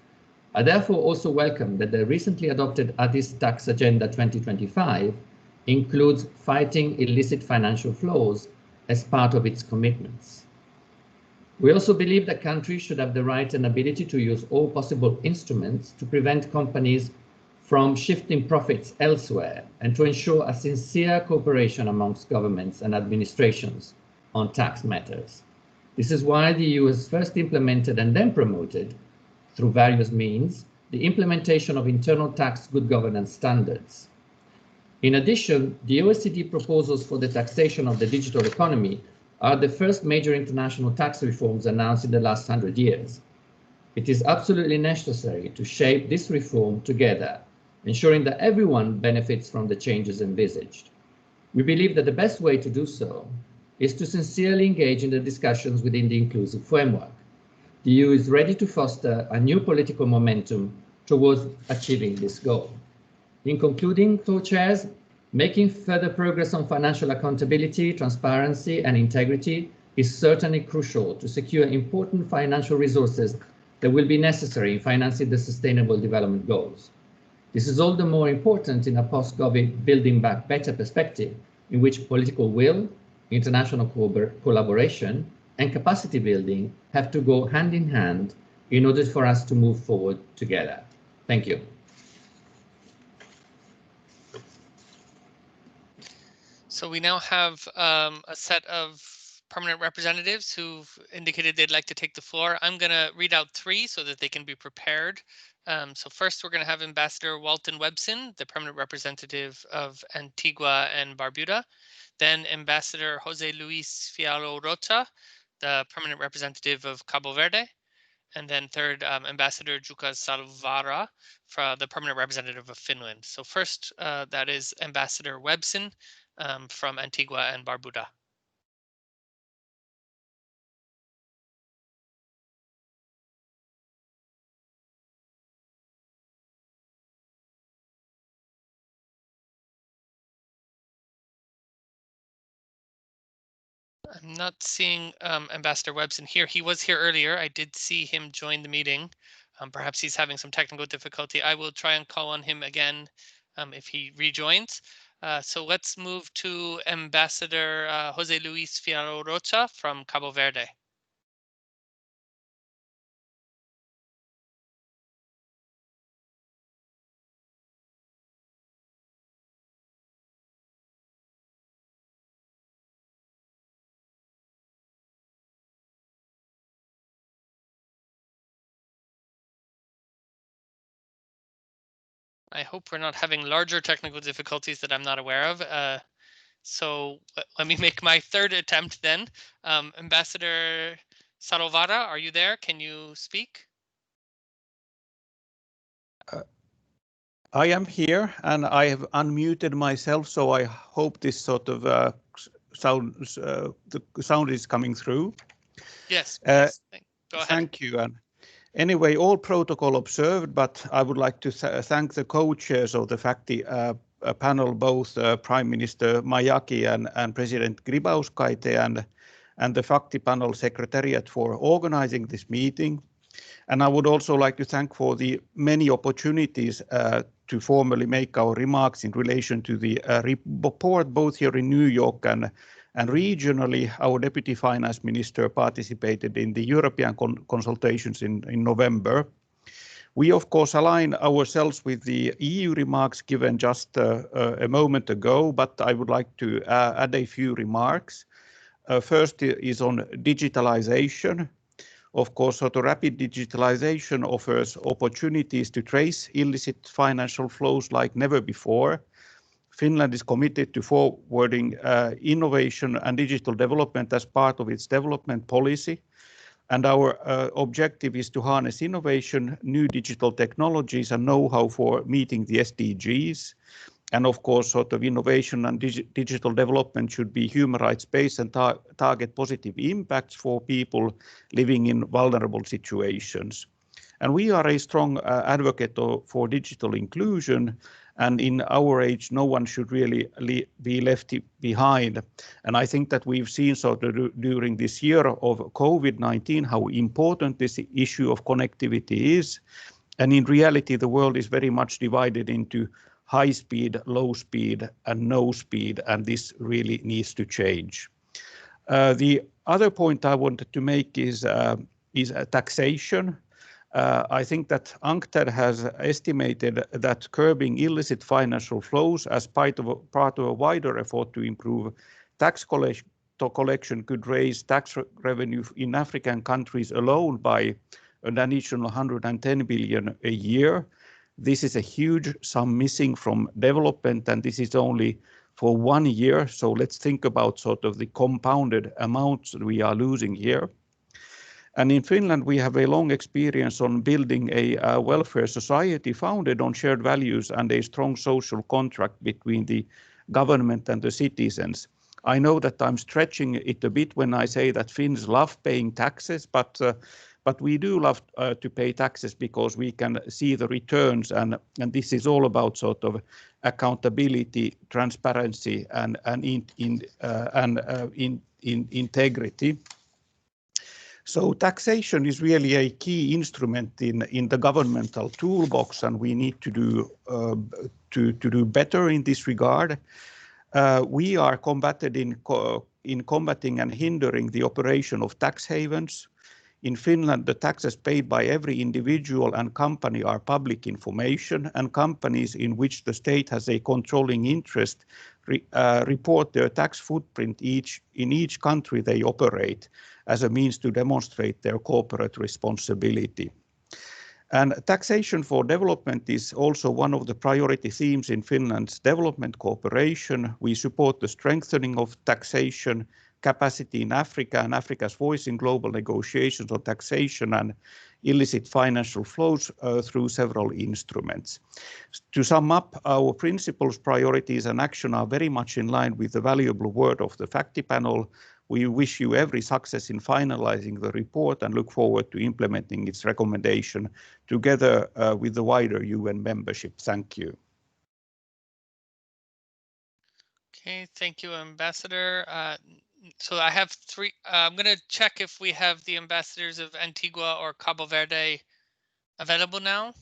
I therefore also welcome that the recently adopted Addis Tax Agenda 2025 includes fighting illicit financial flows as part of its commitments. We also believe that countries should have the right and ability to use all possible instruments to prevent companies from shifting profits elsewhere and to ensure a sincere cooperation amongst governments and administrations on tax matters. This is why the EU has first implemented and then promoted, through various means, the implementation of internal tax good governance standards. In addition, the OECD proposals for the taxation of the digital economy are the first major international tax reforms announced in the last 100 years. It is absolutely necessary to shape this reform together, ensuring that everyone benefits from the changes envisaged. We believe that the best way to do so is to sincerely engage in the discussions within the inclusive framework. The EU is ready to foster a new political momentum towards achieving this goal. In concluding, co-chairs, making further progress on financial accountability, transparency, and integrity is certainly crucial to secure important financial resources that will be necessary in financing the Sustainable Development Goals. This is all the more important in a post-COVID Building Back Better perspective, in which political will, international collaboration, and capacity building have to go hand in hand in order for us to move forward together. Thank you. So we now have a set of permanent representatives who've indicated they'd like to take the floor. I'm going to read out three so that they can be prepared. So first, we're going to have Ambassador Walton Webson, the permanent representative of Antigua and Barbuda. Then Ambassador Jose Luis Fiallo Rota, the permanent representative of Cabo Verde. And then third, Ambassador Jukka Salvara, the permanent representative of Finland. So first, that is Ambassador Webson from Antigua and Barbuda. I'm not seeing Ambassador Webson here. He was here earlier. I did see him join the meeting. Perhaps he's having some technical difficulty. I will try and call on him again if he rejoins. So let's move to Ambassador Jose Luis Fiallo Rocha from Cabo Verde. I hope we're not having larger technical difficulties that I'm not aware of. So let me make my third attempt then. Ambassador Sarovara, are you there? Can you speak? I am here and I have unmuted myself, so I hope this sort of the sound is coming through. Yes, yes. Go ahead. Thank you. And anyway, all protocol observed, but I would like to thank the co-chairs of the FACTI panel, both Prime Minister Mayaki and President Grybauskaite, and the FACTI panel secretariat for organizing this meeting. And I would also like to thank for the many opportunities to formally make our remarks in relation to the report, both here in New York and regionally. Our Deputy Finance Minister participated in the European consultations in November. We, of course, align ourselves with the EU remarks given just a moment ago, but I would like to add a few remarks. First is on digitalization. Of course, the rapid digitalization offers opportunities to trace illicit financial flows like never before. Finland is committed to forwarding innovation and digital development as part of its development policy. And our objective is to harness innovation, new digital technologies and know-how for meeting the SDGs. And of course, innovation and digital development should be human rights-based and target positive impacts for people living in vulnerable situations. And we are a strong advocate for digital inclusion. And in our age, no one should really be left behind. And I think that we've seen during this year of COVID-19 how important this issue of connectivity is. And in reality, the world is very much divided into high speed, low speed, and no speed, and this really needs to change. The other point I wanted to make is taxation. I think that UNCTAD has estimated that curbing illicit financial flows as part of a wider effort to improve tax collection could raise tax revenue in African countries alone by an additional 110 billion a year. This is a huge sum missing from development, and this is only for 1 year. So let's think about the compounded amounts we are losing here. And in Finland, we have a long experience on building a welfare society founded on shared values and a strong social contract between the government and the citizens. I know that I'm stretching it a bit when I say that Finns love paying taxes, but we do love to pay taxes because we can see the returns, and this is all about accountability, transparency, and integrity. So taxation is really a key instrument in the governmental toolbox, and we need to do better in this regard. We are combated in combating and hindering the operation of tax havens. In Finland, the taxes paid by every individual and company are public information, and companies in which the state has a controlling interest report their tax footprint in each country they operate as a means to demonstrate their corporate responsibility. And taxation for development is also one of the priority themes in Finland's development cooperation. We support the strengthening of taxation capacity in Africa and Africa's voice in global negotiations on taxation and illicit financial flows through several instruments. To sum up, our principles, priorities and action are very much in line with the valuable work of the FACTI Panel. We wish you every success in finalizing the report and look forward to implementing its recommendation together with the wider UN membership. Thank you. Okay, thank you, Ambassador. So I have three. I'm going to check if we have the ambassadors of Antigua or Cabo Verde available now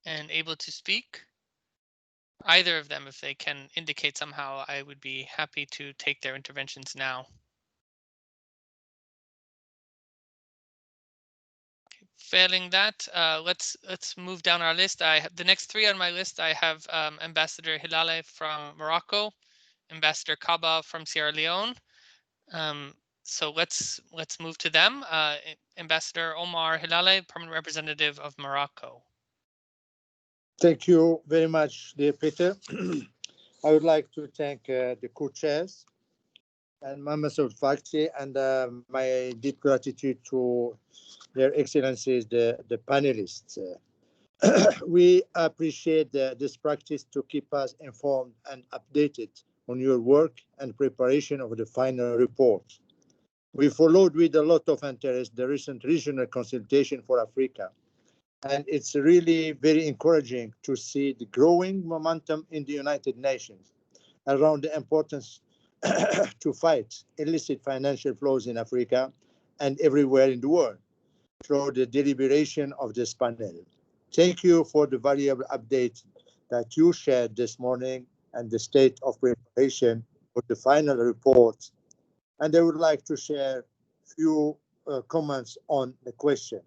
and able to speak. Either of them, if they can indicate somehow, I would be happy to take their interventions now. Okay, failing that, let's move down our list. The next three on my list, I have Ambassador Hilale from Morocco, Ambassador Kaba from Sierra Leone. So let's move to them. Ambassador Omar Hilale, Permanent Representative of Morocco. Thank you very much, dear Peter. I would like to thank the co-chairs and members of FACTI, and my deep gratitude to their excellencies, the panelists. We appreciate this practice to keep us informed and updated on your work and preparation of the final report. We followed with a lot of interest the recent regional consultation for Africa, and it's really very encouraging to see the growing momentum in the United Nations around the importance to fight illicit financial flows in Africa and everywhere in the world. through the deliberation of this panel. Thank you for the valuable update that you shared this morning and the state of preparation for the final report. And I would like to share a few comments on the question.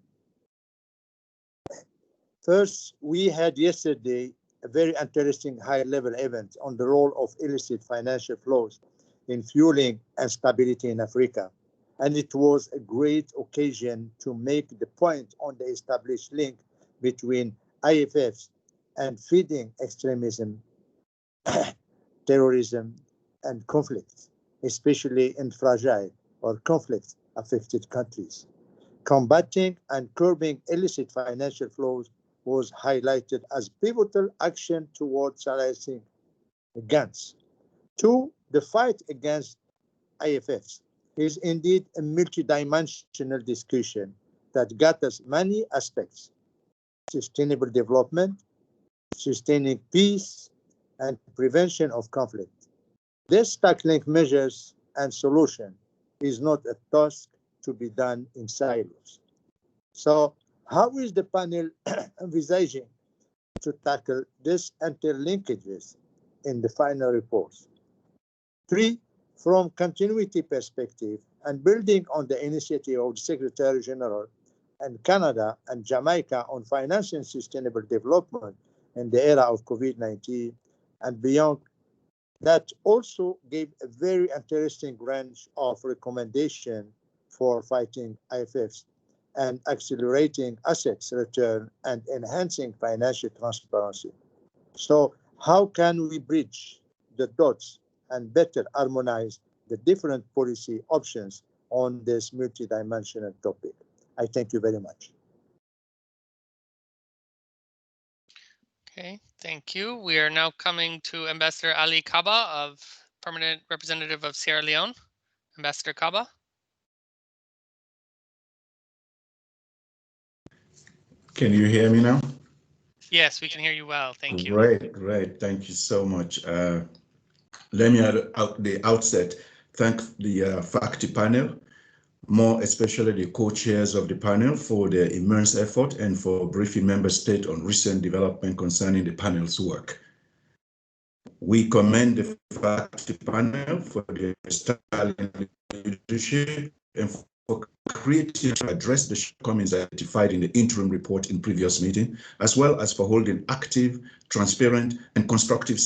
First, we had yesterday a very interesting high-level event on the role of illicit financial flows in fueling instability in Africa. And it was a great occasion to make the point on the established link between IFFs and feeding extremism, terrorism, and conflict, especially in fragile or conflict-affected countries. Combating and curbing illicit financial flows was highlighted as pivotal action towards silencing gangs. Two, the fight against IFFs is indeed a multidimensional discussion that gathers many aspects: sustainable development, sustaining peace, and prevention of conflict. This tackling measures and solution is not a task to be done in silos. So how is the panel envisaging to tackle these interlinkages in the final reports? Three, from continuity perspective and building on the initiative of the Secretary General and Canada and Jamaica on financing sustainable development in the era of COVID-19 and beyond, that also gave a very interesting range of recommendation for fighting IFFs and accelerating assets return and enhancing financial transparency. So how can we bridge the dots and better harmonize the different policy options on this multidimensional topic? I thank you very much. Okay, thank you. We are now coming to Ambassador Ali Kaba, of Permanent Representative of Sierra Leone. Ambassador Kaba. Can you hear me now? Yes, we can hear you well. Thank you. Great. Thank you so much. Let me at the outset thank the FACTI panel, more especially the co-chairs of the panel, for their immense effort and for briefing member state on recent development concerning the panel's work. We commend the FACTI panel for their sterling leadership and for creating to address the shortcomings identified in the interim report in previous meeting, as well as for holding active, transparent, and constructive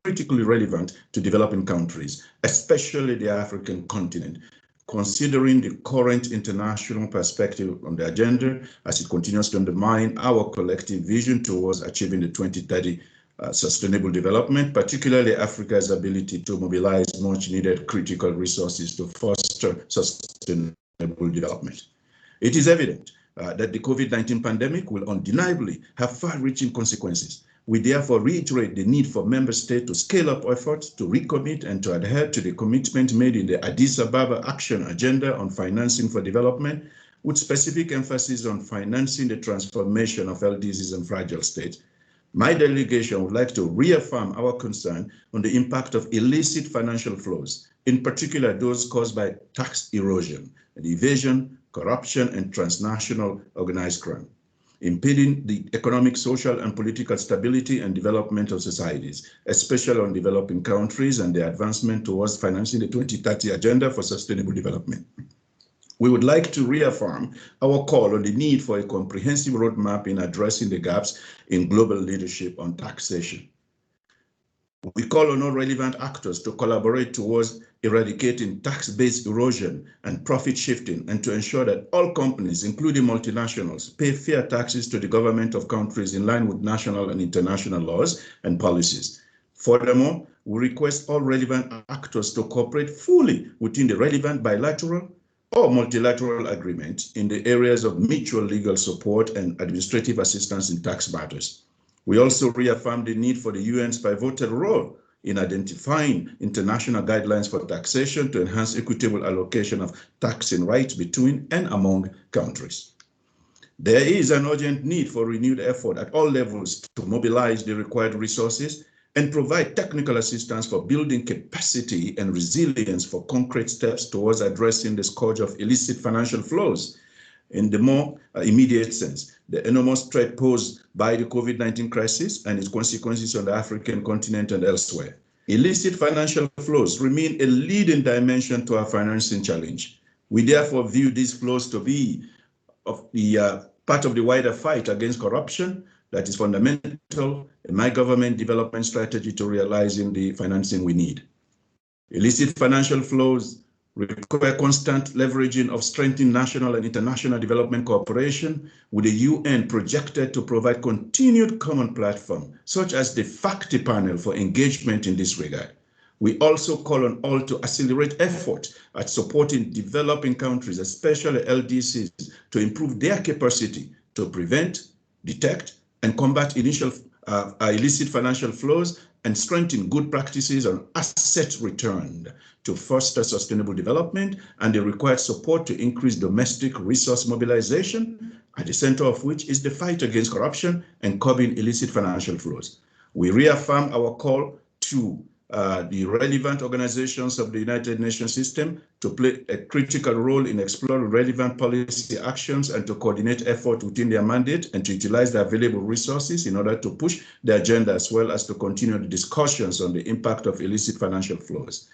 critically relevant to developing countries, especially the African continent, considering the current international perspective on the agenda as it continues to undermine our collective vision towards achieving the 2030 sustainable development, particularly Africa's ability to mobilize much needed critical resources to foster sustainable development. It is evident that the COVID-19 pandemic will undeniably have far-reaching consequences. We therefore reiterate the need for member states to scale up efforts to recommit and to adhere to the commitment made in the Addis Ababa Action Agenda on Financing for Development, with specific emphasis on financing the transformation of LDCs and fragile states. My delegation would like to reaffirm our concern on the impact of illicit financial flows, in particular those caused by tax erosion, and evasion, corruption, and transnational organized crime, impeding the economic, social, and political stability and development of societies, especially on developing countries and the advancement towards financing the 2030 Agenda for Sustainable Development. We would like to reaffirm our call on the need for a comprehensive roadmap in addressing the gaps in global leadership on taxation. We call on all relevant actors to collaborate towards eradicating tax-based erosion and profit shifting, and to ensure that all companies, including multinationals, pay fair taxes to the government of countries in line with national and international laws and policies. Furthermore, we request all relevant actors to cooperate fully within the relevant bilateral or multilateral agreement in the areas of mutual legal support and administrative assistance in tax matters. We also reaffirm the need for the UN's pivotal role in identifying international guidelines for taxation to enhance equitable allocation of taxing rights between and among countries. There is an urgent need for renewed effort at all levels to mobilize the required resources and provide technical assistance for building capacity and resilience for concrete steps towards addressing the scourge of illicit financial flows. In the more immediate sense, the enormous threat posed by the COVID-19 crisis and its consequences on the African continent and elsewhere. Illicit financial flows remain a leading dimension to our financing challenge. We therefore view these flows to be part of the wider fight against corruption that is fundamental in my government development strategy to realizing the financing we need. Illicit financial flows require constant leveraging of strengthened national and international development cooperation, with the UN projected to provide continued common platform, such as the FACTI Panel for engagement in this regard. We also call on all to accelerate efforts at supporting developing countries, especially LDCs, to improve their capacity to prevent, detect, and combat illicit financial flows and strengthen good practices on asset return to foster sustainable development, and the required support to increase domestic resource mobilization, at the center of which is the fight against corruption and curbing illicit financial flows. We reaffirm our call to the relevant organizations of the United Nations system to play a critical role in exploring relevant policy actions and to coordinate effort within their mandate and to utilize the available resources in order to push the agenda, as well as to continue the discussions on the impact of illicit financial flows.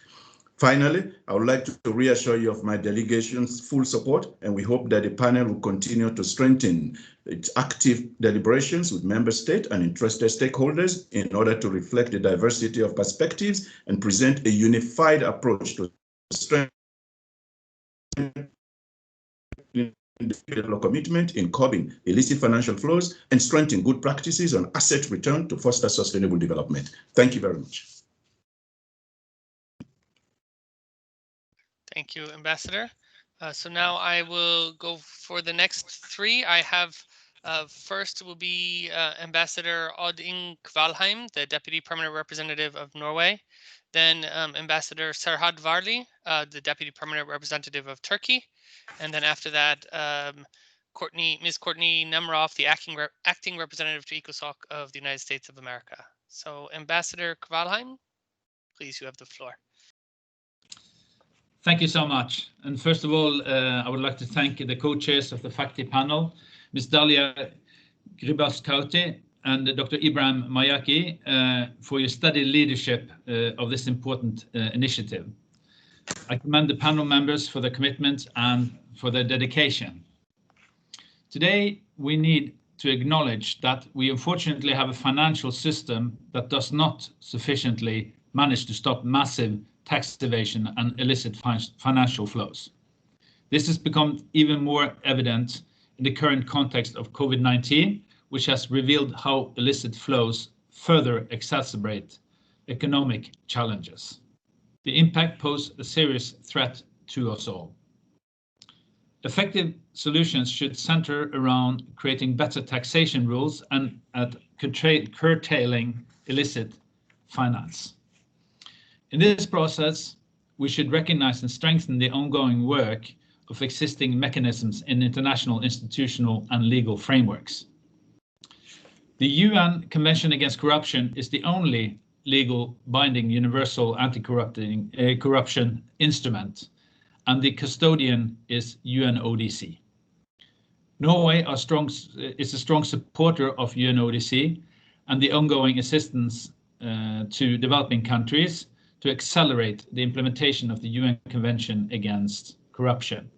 Finally, I would like to reassure you of my delegation's full support, and we hope that the panel will continue to strengthen its active deliberations with member states and interested stakeholders in order to reflect the diversity of perspectives and present a unified approach to strengthen the commitment in curbing illicit financial flows and strengthen good practices on asset return to foster sustainable development. Thank you very much. Thank you, Ambassador. So now I will go for the next three. I have first will be Ambassador Odd Ing Kvalheim, the Deputy Permanent Representative of Norway. Then Ambassador Serhad Varli, the Deputy Permanent Representative of Turkey. And then after that, Ms. Courtney Nemroff, the acting representative to ECOSOC of the United States of America. So Ambassador Kvalheim, please, you have the floor. Thank you so much. And first of all, I would like to thank the co-chairs of the FACTI panel, Ms. Dalia Grybauskaite and Dr. Ibrahim Mayaki, for your steady leadership of this important initiative. I commend the panel members for their commitment and for their dedication. Today, we need to acknowledge that we unfortunately have a financial system that does not sufficiently manage to stop massive tax evasion and illicit financial flows. This has become even more evident in the current context of COVID-19, which has revealed how illicit flows further exacerbate economic challenges. The impact poses a serious threat to us all. Effective solutions should center around creating better taxation rules and at curtailing illicit finance. In this process, we should recognize and strengthen the ongoing work of existing mechanisms in international, institutional, and legal frameworks. The UN Convention Against Corruption is the only legal binding universal anti-corruption instrument, and the custodian is UNODC. Norway is a strong supporter of UNODC and the ongoing assistance to developing countries to accelerate the implementation of the UN Convention Against Corruption.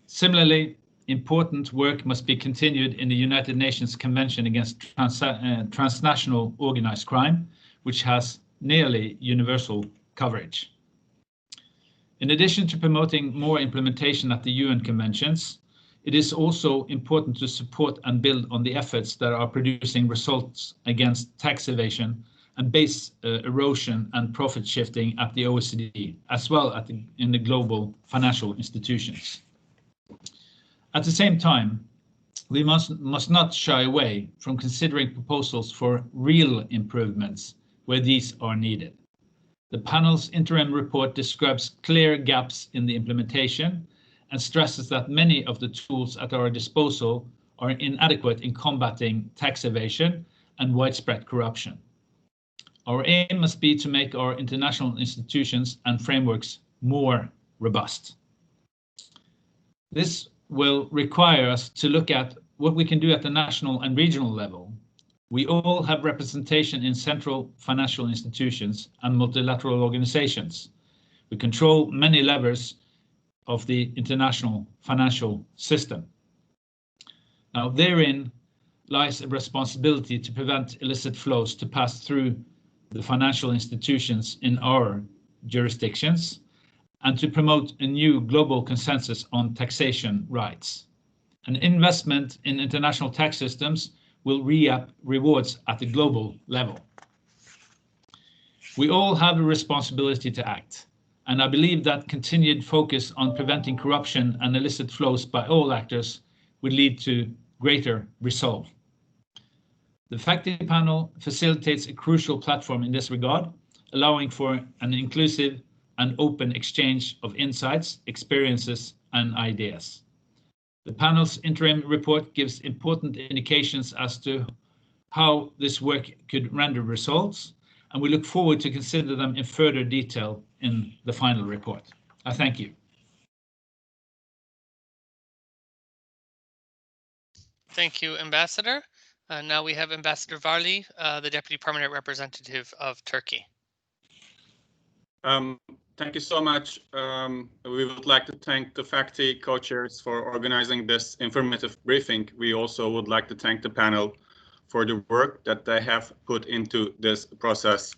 Similarly, important work must be continued in the United Nations Convention Against Transnational Organized Crime, which has nearly universal coverage. In addition to promoting more implementation at the UN conventions, it is also important to support and build on the efforts that are producing results against tax evasion and base erosion and profit shifting at the OECD, as well as in the global financial institutions. At the same time, we must not shy away from considering proposals for real improvements where these are needed. The panel's interim report describes clear gaps in the implementation and stresses that many of the tools at our disposal are inadequate in combating tax evasion and widespread corruption. Our aim must be to make our international institutions and frameworks more robust. This will require us to look at what we can do at the national and regional level. We all have representation in central financial institutions and multilateral organizations. We control many levers of the international financial system. Now, therein lies a responsibility to prevent illicit flows to pass through the financial institutions in our jurisdictions and to promote a new global consensus on taxation rights. An investment in international tax systems will re-up rewards at the global level. We all have a responsibility to act, and I believe that continued focus on preventing corruption and illicit flows by all actors would lead to greater resolve. The FACTI panel facilitates a crucial platform in this regard, allowing for an inclusive and open exchange of insights, experiences, and ideas. The panel's interim report gives important indications as to how this work could render results, and we look forward to consider them in further detail in the final report. I thank you. Thank you, Ambassador. Now we have Ambassador Varli, the Deputy Permanent Representative of Turkey. Thank you so much. We would like to thank the FACTI co-chairs for organizing this informative briefing. We also would like to thank the panel for the work that they have put into this process.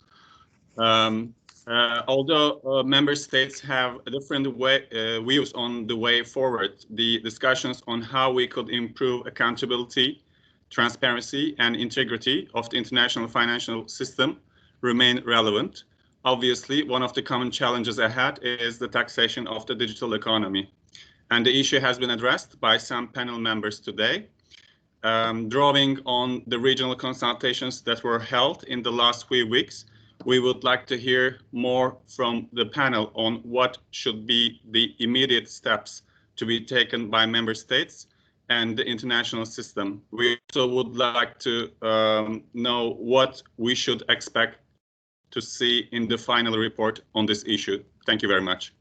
Although member states have different views on the way forward, the discussions on how we could improve accountability, transparency, and integrity of the international financial system remain relevant. Obviously, one of the common challenges ahead is the taxation of the digital economy. And the issue has been addressed by some panel members today. Drawing on the regional consultations that were held in the last few weeks, we would like to hear more from the panel on what should be the immediate steps to be taken by member states and the international system. We also would like to know what we should expect to see in the final report on this issue. Thank you very much.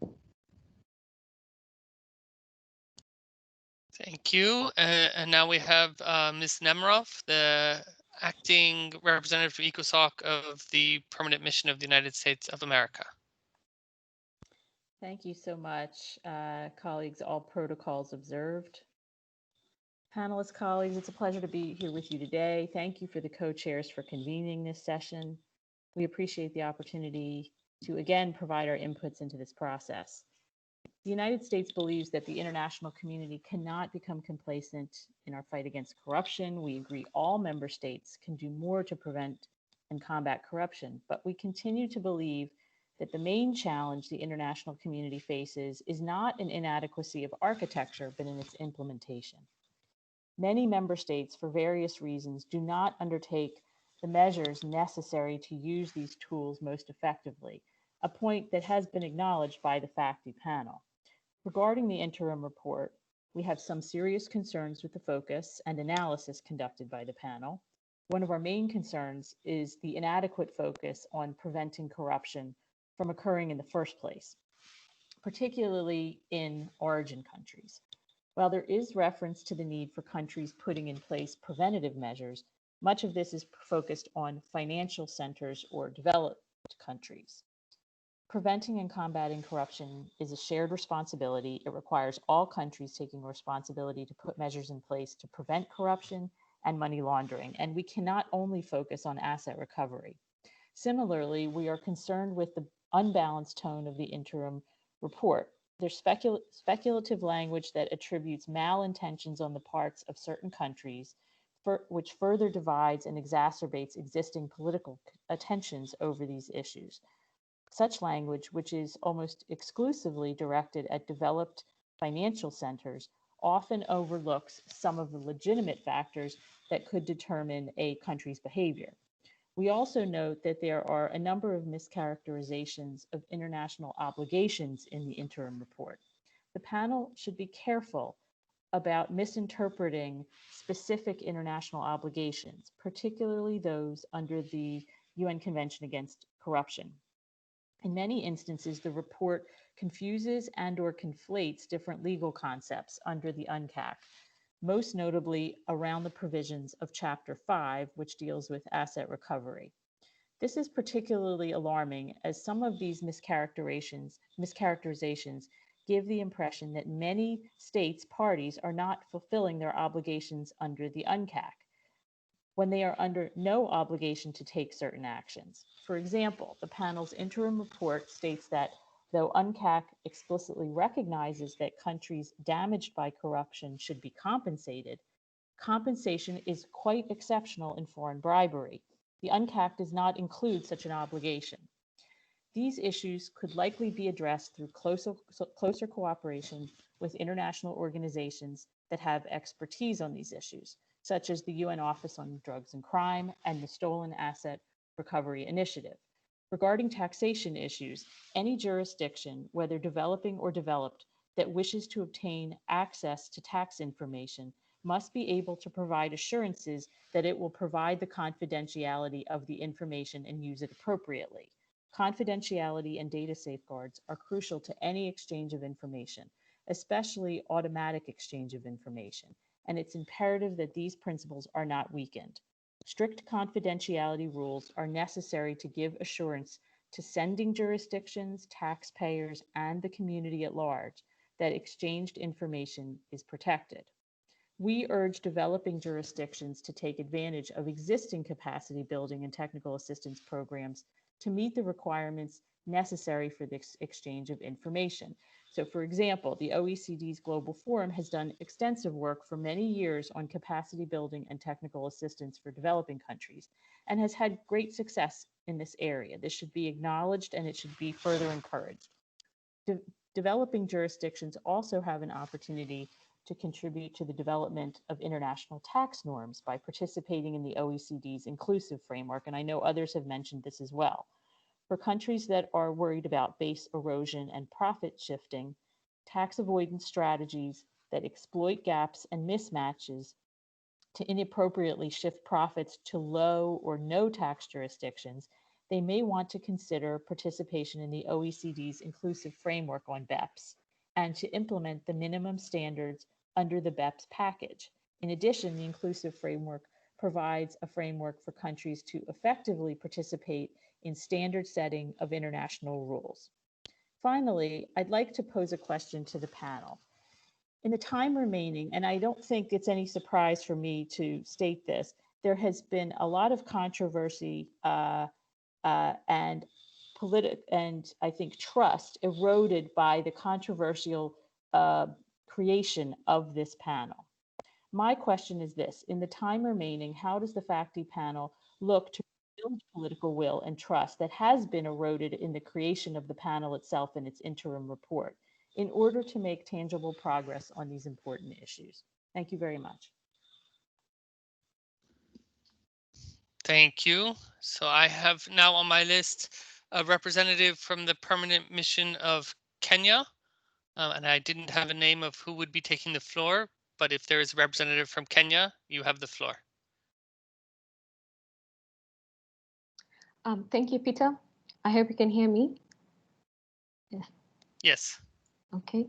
Thank you. And now we have Ms. Nemerov, the acting representative for ECOSOC of the Permanent Mission of the United States of America. Thank you so much, colleagues, all protocols observed. Panelists, colleagues, it's a pleasure to be here with you today. Thank you for the co-chairs for convening this session. We appreciate the opportunity to again provide our inputs into this process. The United States believes that the international community cannot become complacent in our fight against corruption. We agree all member states can do more to prevent and combat corruption, but we continue to believe that the main challenge the international community faces is not an inadequacy of architecture, but in its implementation. Many member states, for various reasons, do not undertake the measures necessary to use these tools most effectively, a point that has been acknowledged by the FACTI panel. Regarding the interim report, we have some serious concerns with the focus and analysis conducted by the panel. One of our main concerns is the inadequate focus on preventing corruption from occurring in the first place, particularly in origin countries. While there is reference to the need for countries putting in place preventative measures, much of this is focused on financial centers or developed countries. Preventing and combating corruption is a shared responsibility. It requires all countries taking responsibility to put measures in place to prevent corruption and money laundering, and we cannot only focus on asset recovery. Similarly, we are concerned with the unbalanced tone of the interim report. There's speculative language that attributes malintentions on the parts of certain countries, which further divides and exacerbates existing political tensions over these issues. Such language, which is almost exclusively directed at developed financial centers, often overlooks some of the legitimate factors that could determine a country's behavior. We also note that there are a number of mischaracterizations of international obligations in the interim report. The panel should be careful about misinterpreting specific international obligations, particularly those under the UN Convention Against Corruption. In many instances, the report confuses and/or conflates different legal concepts under the UNCAC, most notably around the provisions of Chapter 5, which deals with asset recovery. This is particularly alarming as some of these mischaracterizations give the impression that many states parties are not fulfilling their obligations under the UNCAC when they are under no obligation to take certain actions. For example, the panel's interim report states that though UNCAC explicitly recognizes that countries damaged by corruption should be compensated, compensation is quite exceptional in foreign bribery. The UNCAC does not include such an obligation. These issues could likely be addressed through closer cooperation with international organizations that have expertise on these issues, such as the UN Office on Drugs and Crime and the Stolen Asset Recovery Initiative. Regarding taxation issues, any jurisdiction, whether developing or developed, that wishes to obtain access to tax information must be able to provide assurances that it will provide the confidentiality of the information and use it appropriately. Confidentiality and data safeguards are crucial to any exchange of information, especially automatic exchange of information, and it's imperative that these principles are not weakened. Strict confidentiality rules are necessary to give assurance to sending jurisdictions, taxpayers, and the community at large that exchanged information is protected. We urge developing jurisdictions to take advantage of existing capacity building and technical assistance programs to meet the requirements necessary for this exchange of information. So, for example, the OECD's Global Forum has done extensive work for many years on capacity building and technical assistance for developing countries and has had great success in this area. This should be acknowledged and it should be further encouraged. Developing jurisdictions also have an opportunity to contribute to the development of international tax norms by participating in the OECD's inclusive framework, and I know others have mentioned this as well. For countries that are worried about base erosion and profit shifting, tax avoidance strategies that exploit gaps and mismatches to inappropriately shift profits to low or no tax jurisdictions, they may want to consider participation in the OECD's inclusive framework on BEPS and to implement the minimum standards under the BEPS package. In addition, the inclusive framework provides a framework for countries to effectively participate in standard setting of international rules. Finally, I'd like to pose a question to the panel. In the time remaining, and I don't think it's any surprise for me to state this, there has been a lot of controversy and I think trust eroded by the controversial creation of this panel. My question is this: in the time remaining, how does the FACTI panel look to build political will and trust that has been eroded in the creation of the panel itself and its interim report in order to make tangible progress on these important issues? Thank you very much. Thank you. So I have now on my list a representative from the permanent mission of Kenya. And I didn't have a name of who would be taking the floor, but if there is a representative from Kenya, you have the floor. Thank you, Peter. I hope you can hear me. Yes. Yes. Okay.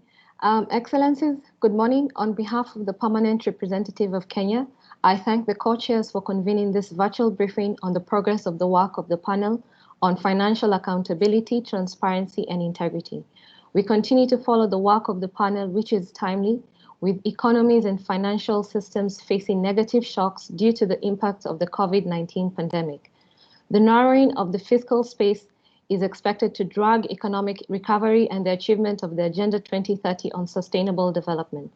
Excellencies, good morning. On behalf of the permanent representative of Kenya, I thank the co-chairs for convening this virtual briefing on the progress of the work of the panel on financial accountability, transparency, and integrity. We continue to follow the work of the panel, which is timely, with economies and financial systems facing negative shocks due to the impact of the COVID-19 pandemic. The narrowing of the fiscal space is expected to drag economic recovery and the achievement of the Agenda 2030 on sustainable development.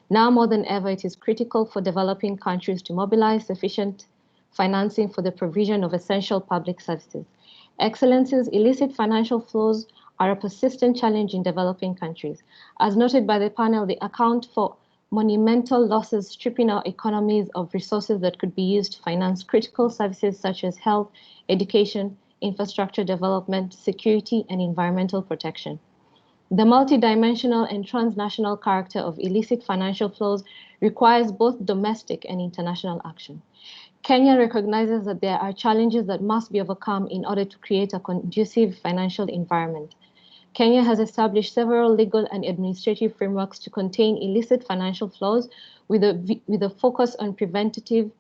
Now more than ever, it is critical for developing countries to mobilize sufficient financing for the provision of essential public services. Excellencies, illicit financial flows are a persistent challenge in developing countries. As noted by the panel, they account for monumental losses, stripping our economies of resources that could be used to finance critical services such as health, education, infrastructure development, security, and environmental protection. The multidimensional and transnational character of illicit financial flows requires both domestic and international action. Kenya recognizes that there are challenges that must be overcome in order to create a conducive financial environment. Kenya has established several legal and administrative frameworks to contain illicit financial flows with a focus on preventative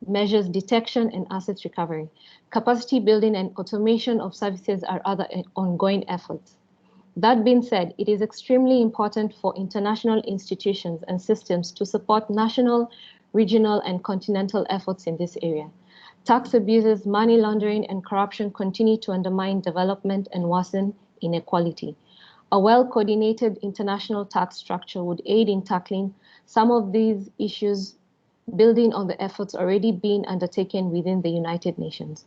measures, detection, and assets recovery. Capacity building and automation of services are other ongoing efforts. That being said, it is extremely important for international institutions and systems to support national, regional, and continental efforts in this area. Tax abuses, money laundering, and corruption continue to undermine development and worsen inequality. A well-coordinated international tax structure would aid in tackling some of these issues, building on the efforts already being undertaken within the United Nations.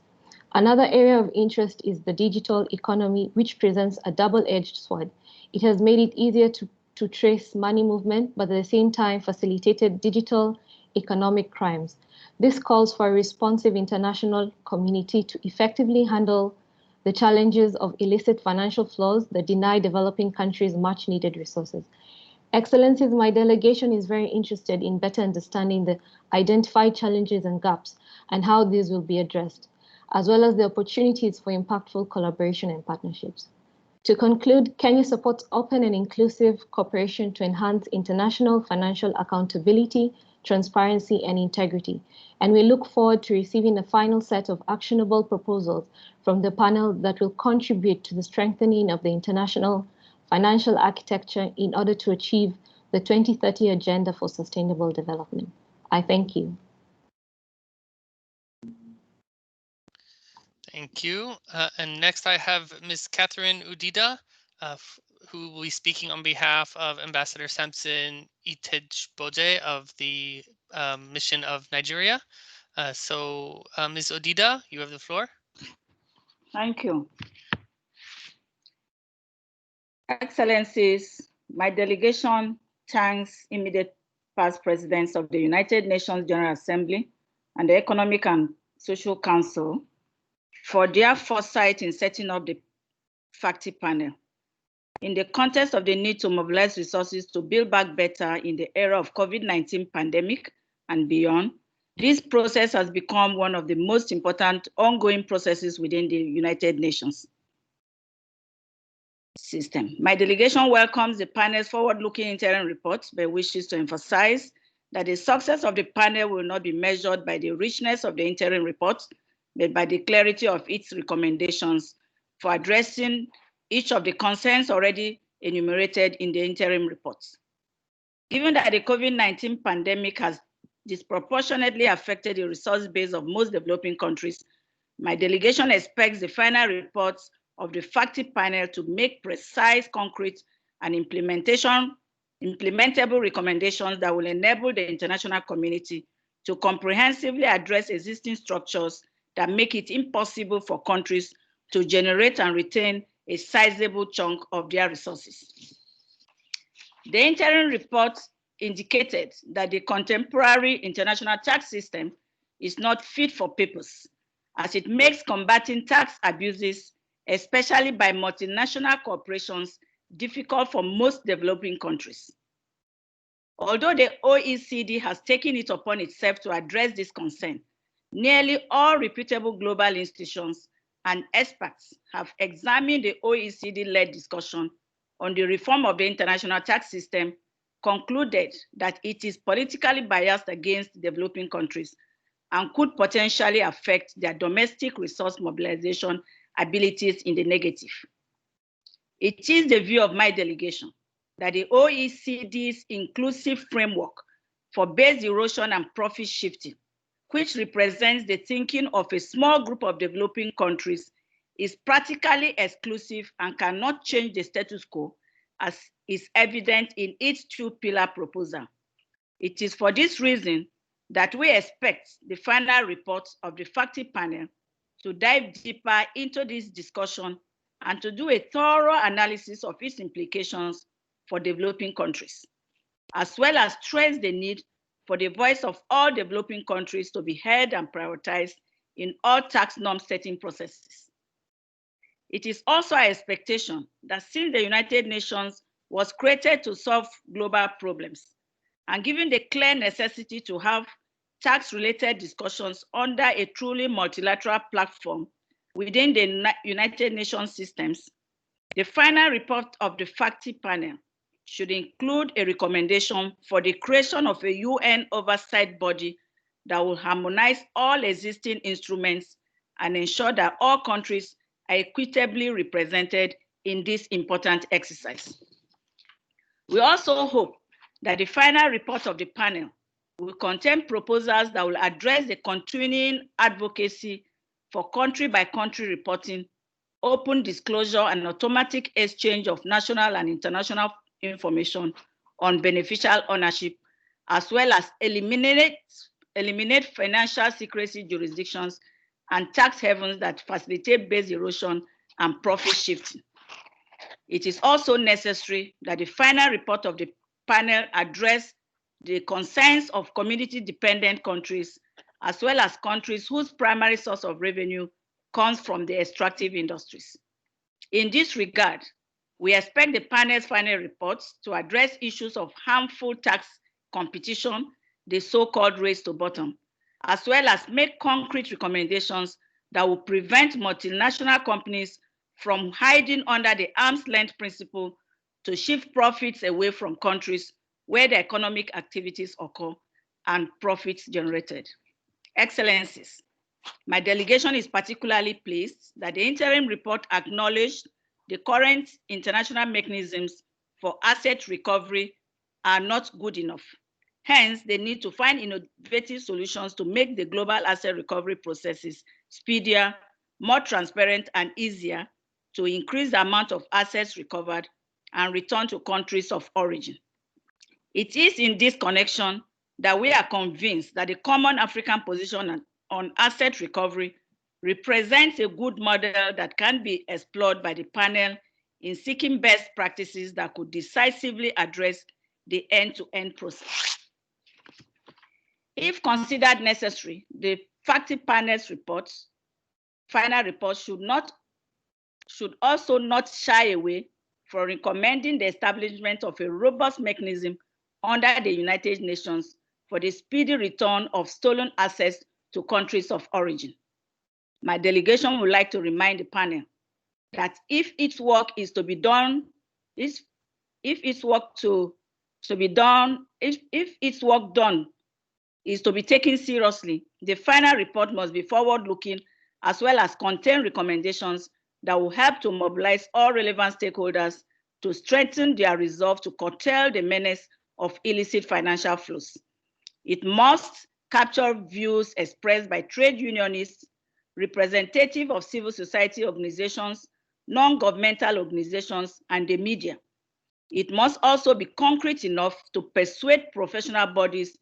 Another area of interest is the digital economy, which presents a double-edged sword. It has made it easier to trace money movement, but at the same time facilitated digital economic crimes. This calls for a responsive international community to effectively handle the challenges of illicit financial flows that deny developing countries much-needed resources. Excellencies, my delegation is very interested in better understanding the identified challenges and gaps and how these will be addressed, as well as the opportunities for impactful collaboration and partnerships. To conclude, Kenya supports open and inclusive cooperation to enhance international financial accountability, transparency, and integrity, and we look forward to receiving a final set of actionable proposals from the panel that will contribute to the strengthening of the international financial architecture in order to achieve the 2030 Agenda for Sustainable Development. I thank you. Thank you. And next I have Ms. Catherine Udida, who will be speaking on behalf of Ambassador Samson Itejboje of the Mission of Nigeria. Ms. Udida, you have the floor. Thank you. Excellencies, my delegation thanks immediate past presidents of the United Nations General Assembly and the Economic and Social Council for their foresight in setting up the FACTI Panel. In the context of the need to mobilize resources to build back better in the era of COVID-19 pandemic and beyond, this process has become one of the most important ongoing processes within the United Nations system. My delegation welcomes the panel's forward-looking interim report, but wishes to emphasize that the success of the panel will not be measured by the richness of the interim report, but by the clarity of its recommendations for addressing each of the concerns already enumerated in the interim reports. Given that the COVID-19 pandemic has disproportionately affected the resource base of most developing countries, my delegation expects the final reports of the FACTI panel to make precise, concrete, and implementable recommendations that will enable the international community to comprehensively address existing structures that make it impossible for countries to generate and retain a sizable chunk of their resources. The interim report indicated that the contemporary international tax system is not fit for purpose, as it makes combating tax abuses, especially by multinational corporations, difficult for most developing countries. Although the OECD has taken it upon itself to address this concern, nearly all reputable global institutions and experts have examined the OECD-led discussion on the reform of the international tax system, concluded that it is politically biased against developing countries and could potentially affect their domestic resource mobilization abilities in the negative. It is the view of my delegation that the OECD's inclusive framework for base erosion and profit shifting, which represents the thinking of a small group of developing countries, is practically exclusive and cannot change the status quo, as is evident in its two-pillar proposal. It is for this reason that we expect the final report of the FACTI panel to dive deeper into this discussion and to do a thorough analysis of its implications for developing countries, as well as stress the need for the voice of all developing countries to be heard and prioritized in all tax norm setting processes. It is also our expectation that since the United Nations was created to solve global problems, and given the clear necessity to have tax-related discussions under a truly multilateral platform within the United Nations systems, the final report of the FACTI panel should include a recommendation for the creation of a UN oversight body that will harmonize all existing instruments and ensure that all countries are equitably represented in this important exercise. We also hope that the final report of the panel will contain proposals that will address the continuing advocacy for country-by-country reporting, open disclosure, and automatic exchange of national and international information on beneficial ownership, as well as eliminate financial secrecy jurisdictions and tax havens that facilitate base erosion and profit shifting. It is also necessary that the final report of the panel address the concerns of community-dependent countries, as well as countries whose primary source of revenue comes from the extractive industries. In this regard, we expect the panel's final reports to address issues of harmful tax competition, the so-called race to bottom, as well as make concrete recommendations that will prevent multinational companies from hiding under the arm's length principle to shift profits away from countries where the economic activities occur and profits generated. Excellencies, my delegation is particularly pleased that the interim report acknowledged the current international mechanisms for asset recovery are not good enough. Hence, they need to find innovative solutions to make the global asset recovery processes speedier, more transparent, and easier to increase the amount of assets recovered and returned to countries of origin. It is in this connection that we are convinced that the common African position on asset recovery represents a good model that can be explored by the panel in seeking best practices that could decisively address the end-to-end process. If considered necessary, the FACTI panel's final report should also not shy away from recommending the establishment of a robust mechanism under the United Nations for the speedy return of stolen assets to countries of origin. My delegation would like to remind the panel that if its work is to be done, if its work done is to be taken seriously, the final report must be forward-looking as well as contain recommendations that will help to mobilize all relevant stakeholders to strengthen their resolve to curtail the menace of illicit financial flows. It must capture views expressed by trade unionists, representatives of civil society organizations, non-governmental organizations, and the media. It must also be concrete enough to persuade professional bodies,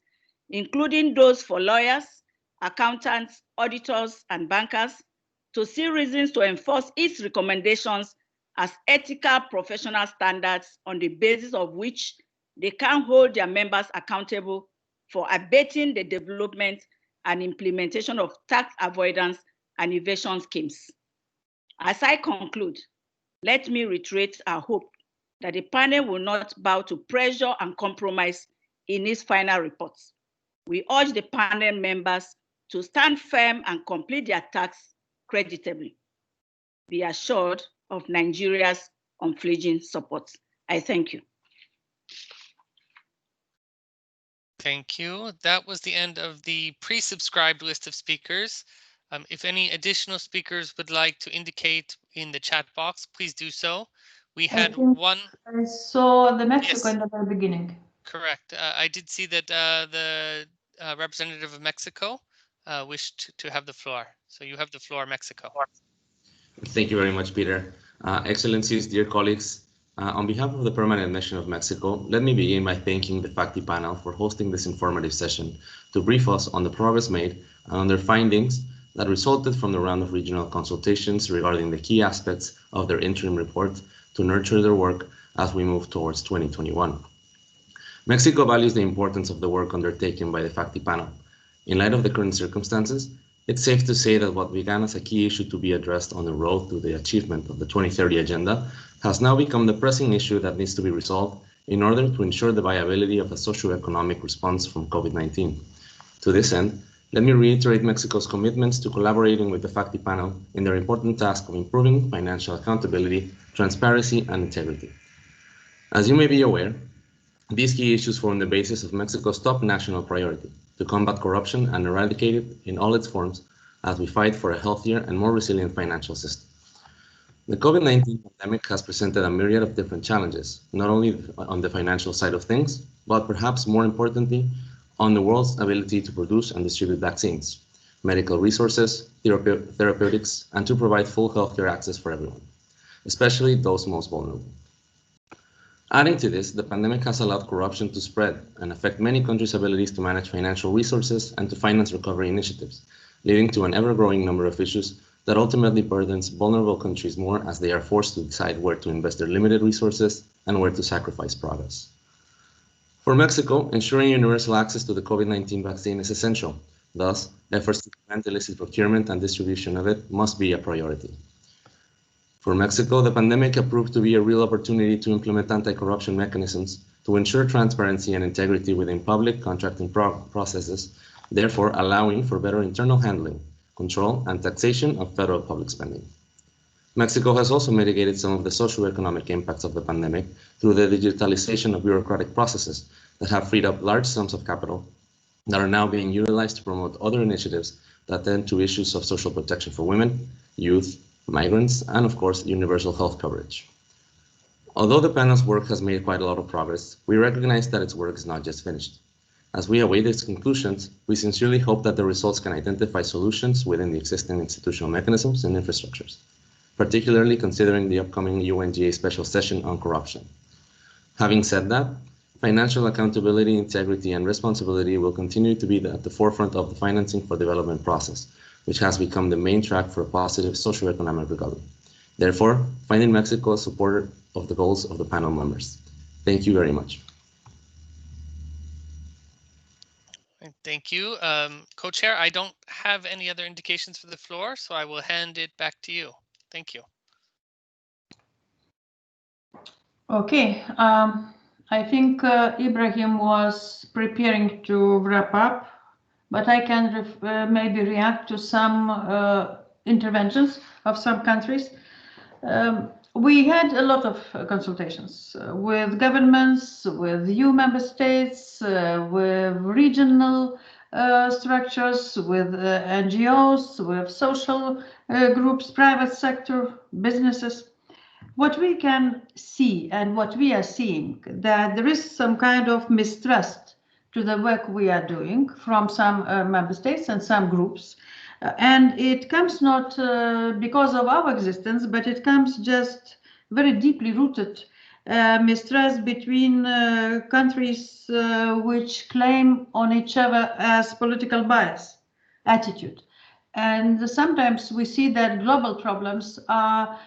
including those for lawyers, accountants, auditors, and bankers, to see reasons to enforce its recommendations as ethical professional standards on the basis of which they can hold their members accountable for abating the development and implementation of tax avoidance and evasion schemes. As I conclude, let me reiterate our hope that the panel will not bow to pressure and compromise in its final reports. We urge the panel members to stand firm and complete their tasks creditably. Be assured of Nigeria's unflinching support. I thank you. Thank you. That was the end of the pre-subscribed list of speakers. If any additional speakers would like to indicate in the chat box, please do so. We had one. I saw the Mexico Yes. in the very beginning. Correct. I did see that the representative of Mexico wished to have the floor. So you have the floor, Mexico. Thank you very much, Peter. Excellencies, dear colleagues, on behalf of the Permanent Mission of Mexico, let me begin by thanking the FACTI panel for hosting this informative session to brief us on the progress made and on their findings that resulted from the round of regional consultations regarding the key aspects of their interim report to nurture their work as we move towards 2021. Mexico values the importance of the work undertaken by the FACTI panel. In light of the current circumstances, it's safe to say that what began as a key issue to be addressed on the road to the achievement of the 2030 agenda has now become the pressing issue that needs to be resolved in order to ensure the viability of a socio-economic response from COVID-19. To this end, let me reiterate Mexico's commitments to collaborating with the FACTI panel in their important task of improving financial accountability, transparency, and integrity. As you may be aware, these key issues form the basis of Mexico's top national priority, to combat corruption and eradicate it in all its forms as we fight for a healthier and more resilient financial system. The COVID-19 pandemic has presented a myriad of different challenges, not only on the financial side of things, but perhaps more importantly, on the world's ability to produce and distribute vaccines, medical resources, therapeutics, and to provide full healthcare access for everyone, especially those most vulnerable. Adding to this, the pandemic has allowed corruption to spread and affect many countries' abilities to manage financial resources and to finance recovery initiatives, leading to an ever-growing number of issues that ultimately burdens vulnerable countries more as they are forced to decide where to invest their limited resources and where to sacrifice progress. For Mexico, ensuring universal access to the COVID-19 vaccine is essential. Thus, efforts to prevent illicit procurement and distribution of it must be a priority. For Mexico, the pandemic proved to be a real opportunity to implement anti-corruption mechanisms to ensure transparency and integrity within public contracting processes, therefore allowing for better internal handling, control, and taxation of federal public spending. Mexico has also mitigated some of the socioeconomic impacts of the pandemic through the digitalization of bureaucratic processes that have freed up large sums of capital that are now being utilized to promote other initiatives that tend to issues of social protection for women, youth, migrants, and of course, universal health coverage. Although the panel's work has made quite a lot of progress, we recognize that its work is not just finished. As we await its conclusions, we sincerely hope that the results can identify solutions within the existing institutional mechanisms and infrastructures, particularly considering the upcoming UNGA special session on corruption. Having said that, financial accountability, integrity, and responsibility will continue to be at the forefront of the financing for development process, which has become the main track for a positive socioeconomic recovery. Therefore, finding Mexico a supporter of the goals of the panel members. Thank you very much. Thank you. Co-chair, I don't have any other indications for the floor, so I will hand it back to you. Thank you. Okay, I think Ibrahim was preparing to wrap up, but I can maybe react to some interventions of some countries. We had a lot of consultations with governments, with EU member states, with regional structures, with NGOs, with social groups, private sector, businesses. What we can see and what we are seeing, that there is some kind of mistrust to the work we are doing from some member states and some groups. And it comes not because of our existence, but it comes just very deeply rooted mistrust between countries which claim on each other as political bias attitude. And sometimes we see that global problems are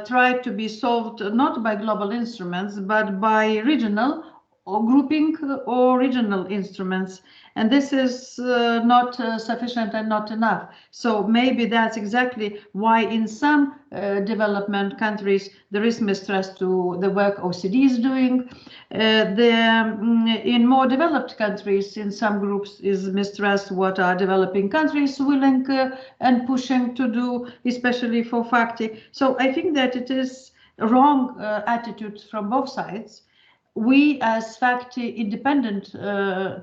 tried to be solved not by global instruments, but by regional or grouping or regional instruments. And this is not sufficient and not enough. So maybe that's exactly why in some development countries there is mistrust to the work OECD is doing. In more developed countries, in some groups, is mistrust what are developing countries willing and pushing to do, especially for FACTI. So I think that it is a wrong attitude from both sides. We as FACTI independent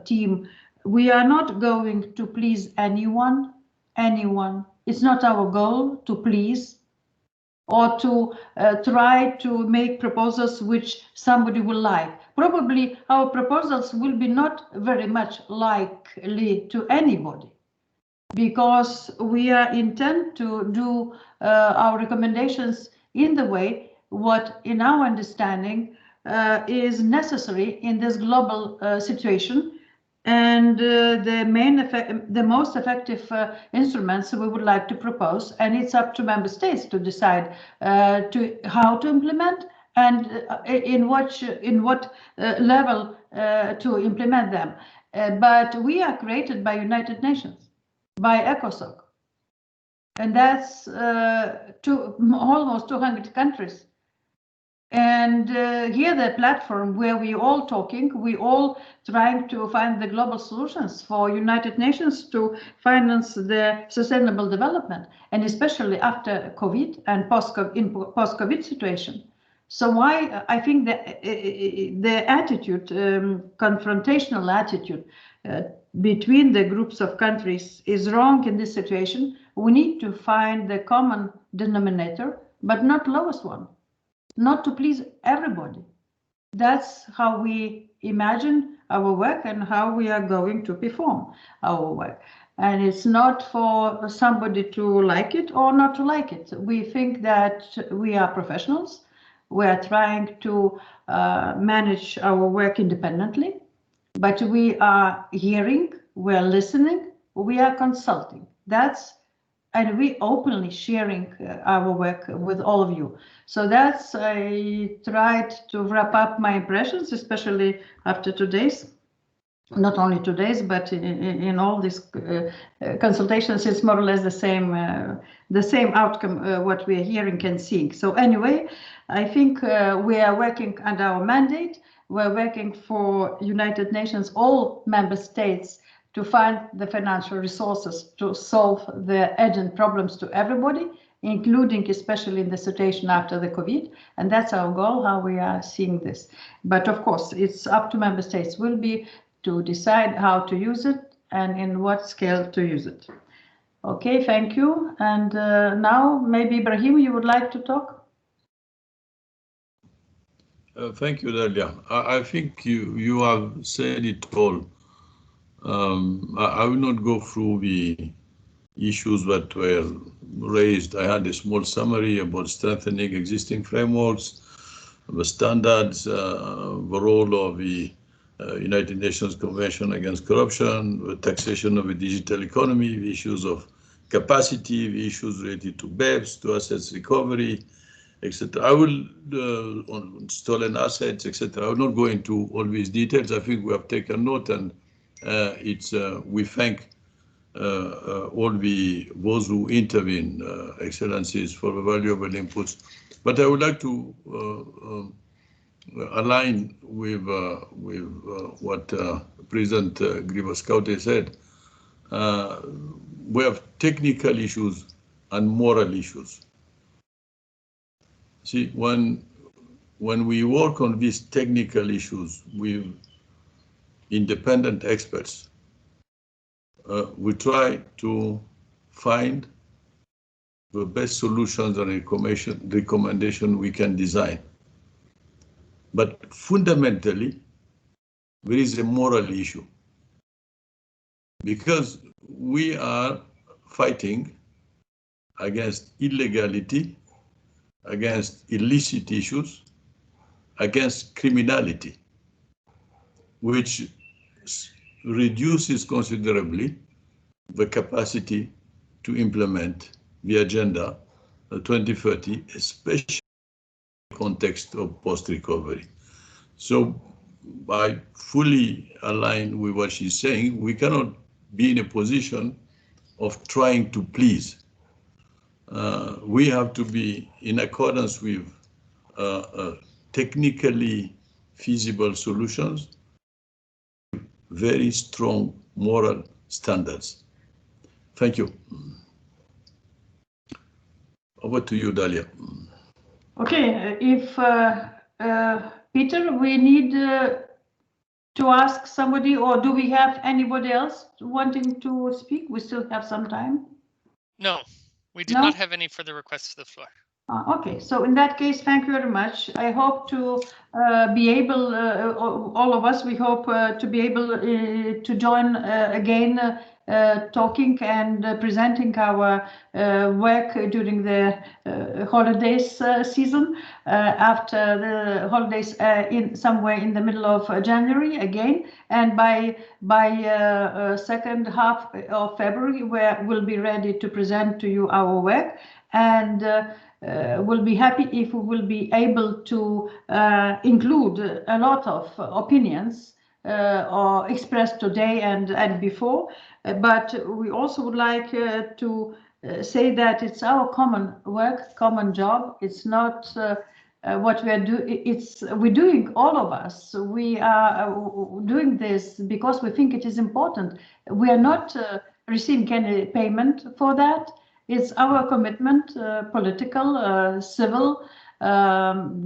team, we are not going to please anyone. It's not our goal to please or to try to make proposals which somebody will like. Probably our proposals will be not very much likely to anybody, because we are intent to do our recommendations in the way what in our understanding is necessary in this global situation. And the most effective instruments we would like to propose, and it's up to member states to decide how to implement and in what level to implement them. But we are created by United Nations, by ECOSOC, and that's almost 200 countries. And here the platform where we all talking, we all trying to find the global solutions for United Nations to finance the sustainable development, and especially after COVID and post-COVID situation. So why I think that the attitude, confrontational attitude between the groups of countries is wrong in this situation. We need to find the common denominator, but not lowest one. Not to please everybody. That's how we imagine our work and how we are going to perform our work. And it's not for somebody to like it or not to like it. We think that we are professionals. We are trying to manage our work independently, but we are hearing, we are listening, we are consulting. And we openly sharing our work with all of you. So that's, I tried to wrap up my impressions, especially after today's, not only today's, but in all these consultations, it's more or less the same outcome, what we are hearing and seeing. So anyway, I think we are working under our mandate. We're working for United Nations, all member states, to find the financial resources to solve the urgent problems to everybody, including especially in the situation after the COVID. And that's our goal, how we are seeing this. But of course, it's up to member states will be to decide how to use it and in what scale to use it. Okay, thank you. And now maybe Ibrahim, you would like to talk? Thank you, Dalia. I think you have said it all. I will not go through the issues that were raised. I had a small summary about strengthening existing frameworks, the standards, the role of the United Nations Convention Against Corruption, the taxation of the digital economy, the issues of capacity, the issues related to BEPS, to assets recovery, etc. I will, on stolen assets, etc. I will not go into all these details. I think we have taken note, and we thank all those who intervene, Excellencies, for the valuable inputs. But I would like to align with what President Grybauskaitė said. We have technical issues and moral issues. See, when we work on these technical issues with independent experts, we try to find the best solutions and recommendation we can design. But fundamentally, there is a moral issue, because we are fighting against illegality, against illicit issues, against criminality, which reduces considerably the capacity to implement the Agenda 2030, especially in the context of post-recovery. So I fully align with what she's saying. We cannot be in a position of trying to please. We have to be in accordance with technically feasible solutions, very strong moral standards. Thank you. Over to you, Dalia. Okay, if Peter, we need to ask somebody, or do we have anybody else wanting to speak? We still have some time. No, we do not have any further requests to the floor. Okay, so in that case, thank you very much. I hope to be able, all of us, we hope to be able to join again, talking and presenting our work during the holidays season, after the holidays somewhere in the middle of January again, and by second half of February, we'll be ready to present to you our work, and we'll be happy if we will be able to include a lot of opinions or expressed today and before, but we also would like to say that it's our common work, common job. It's not what we are doing, we're doing, all of us. We are doing this because we think it is important. We are not receiving any payment for that. It's our commitment, political, civil,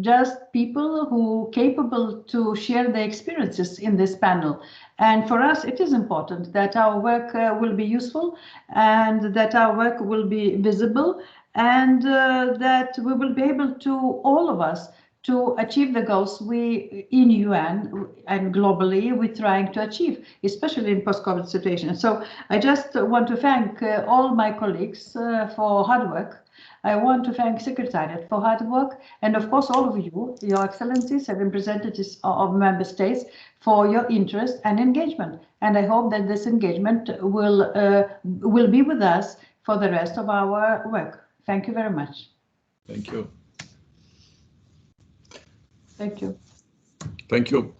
just people who capable to share their experiences in this panel. And for us, it is important that our work will be useful and that our work will be visible, and that we will be able to, all of us, to achieve the goals we in UN and globally we're trying to achieve, especially in post-COVID situation. So I just want to thank all my colleagues for hard work. I want to thank Secretariat for hard work, and of course all of you, Your Excellencies and representatives of member states, for your interest and engagement. And I hope that this engagement will be with us for the rest of our work. Thank you very much. Thank you. Thank you. Thank you.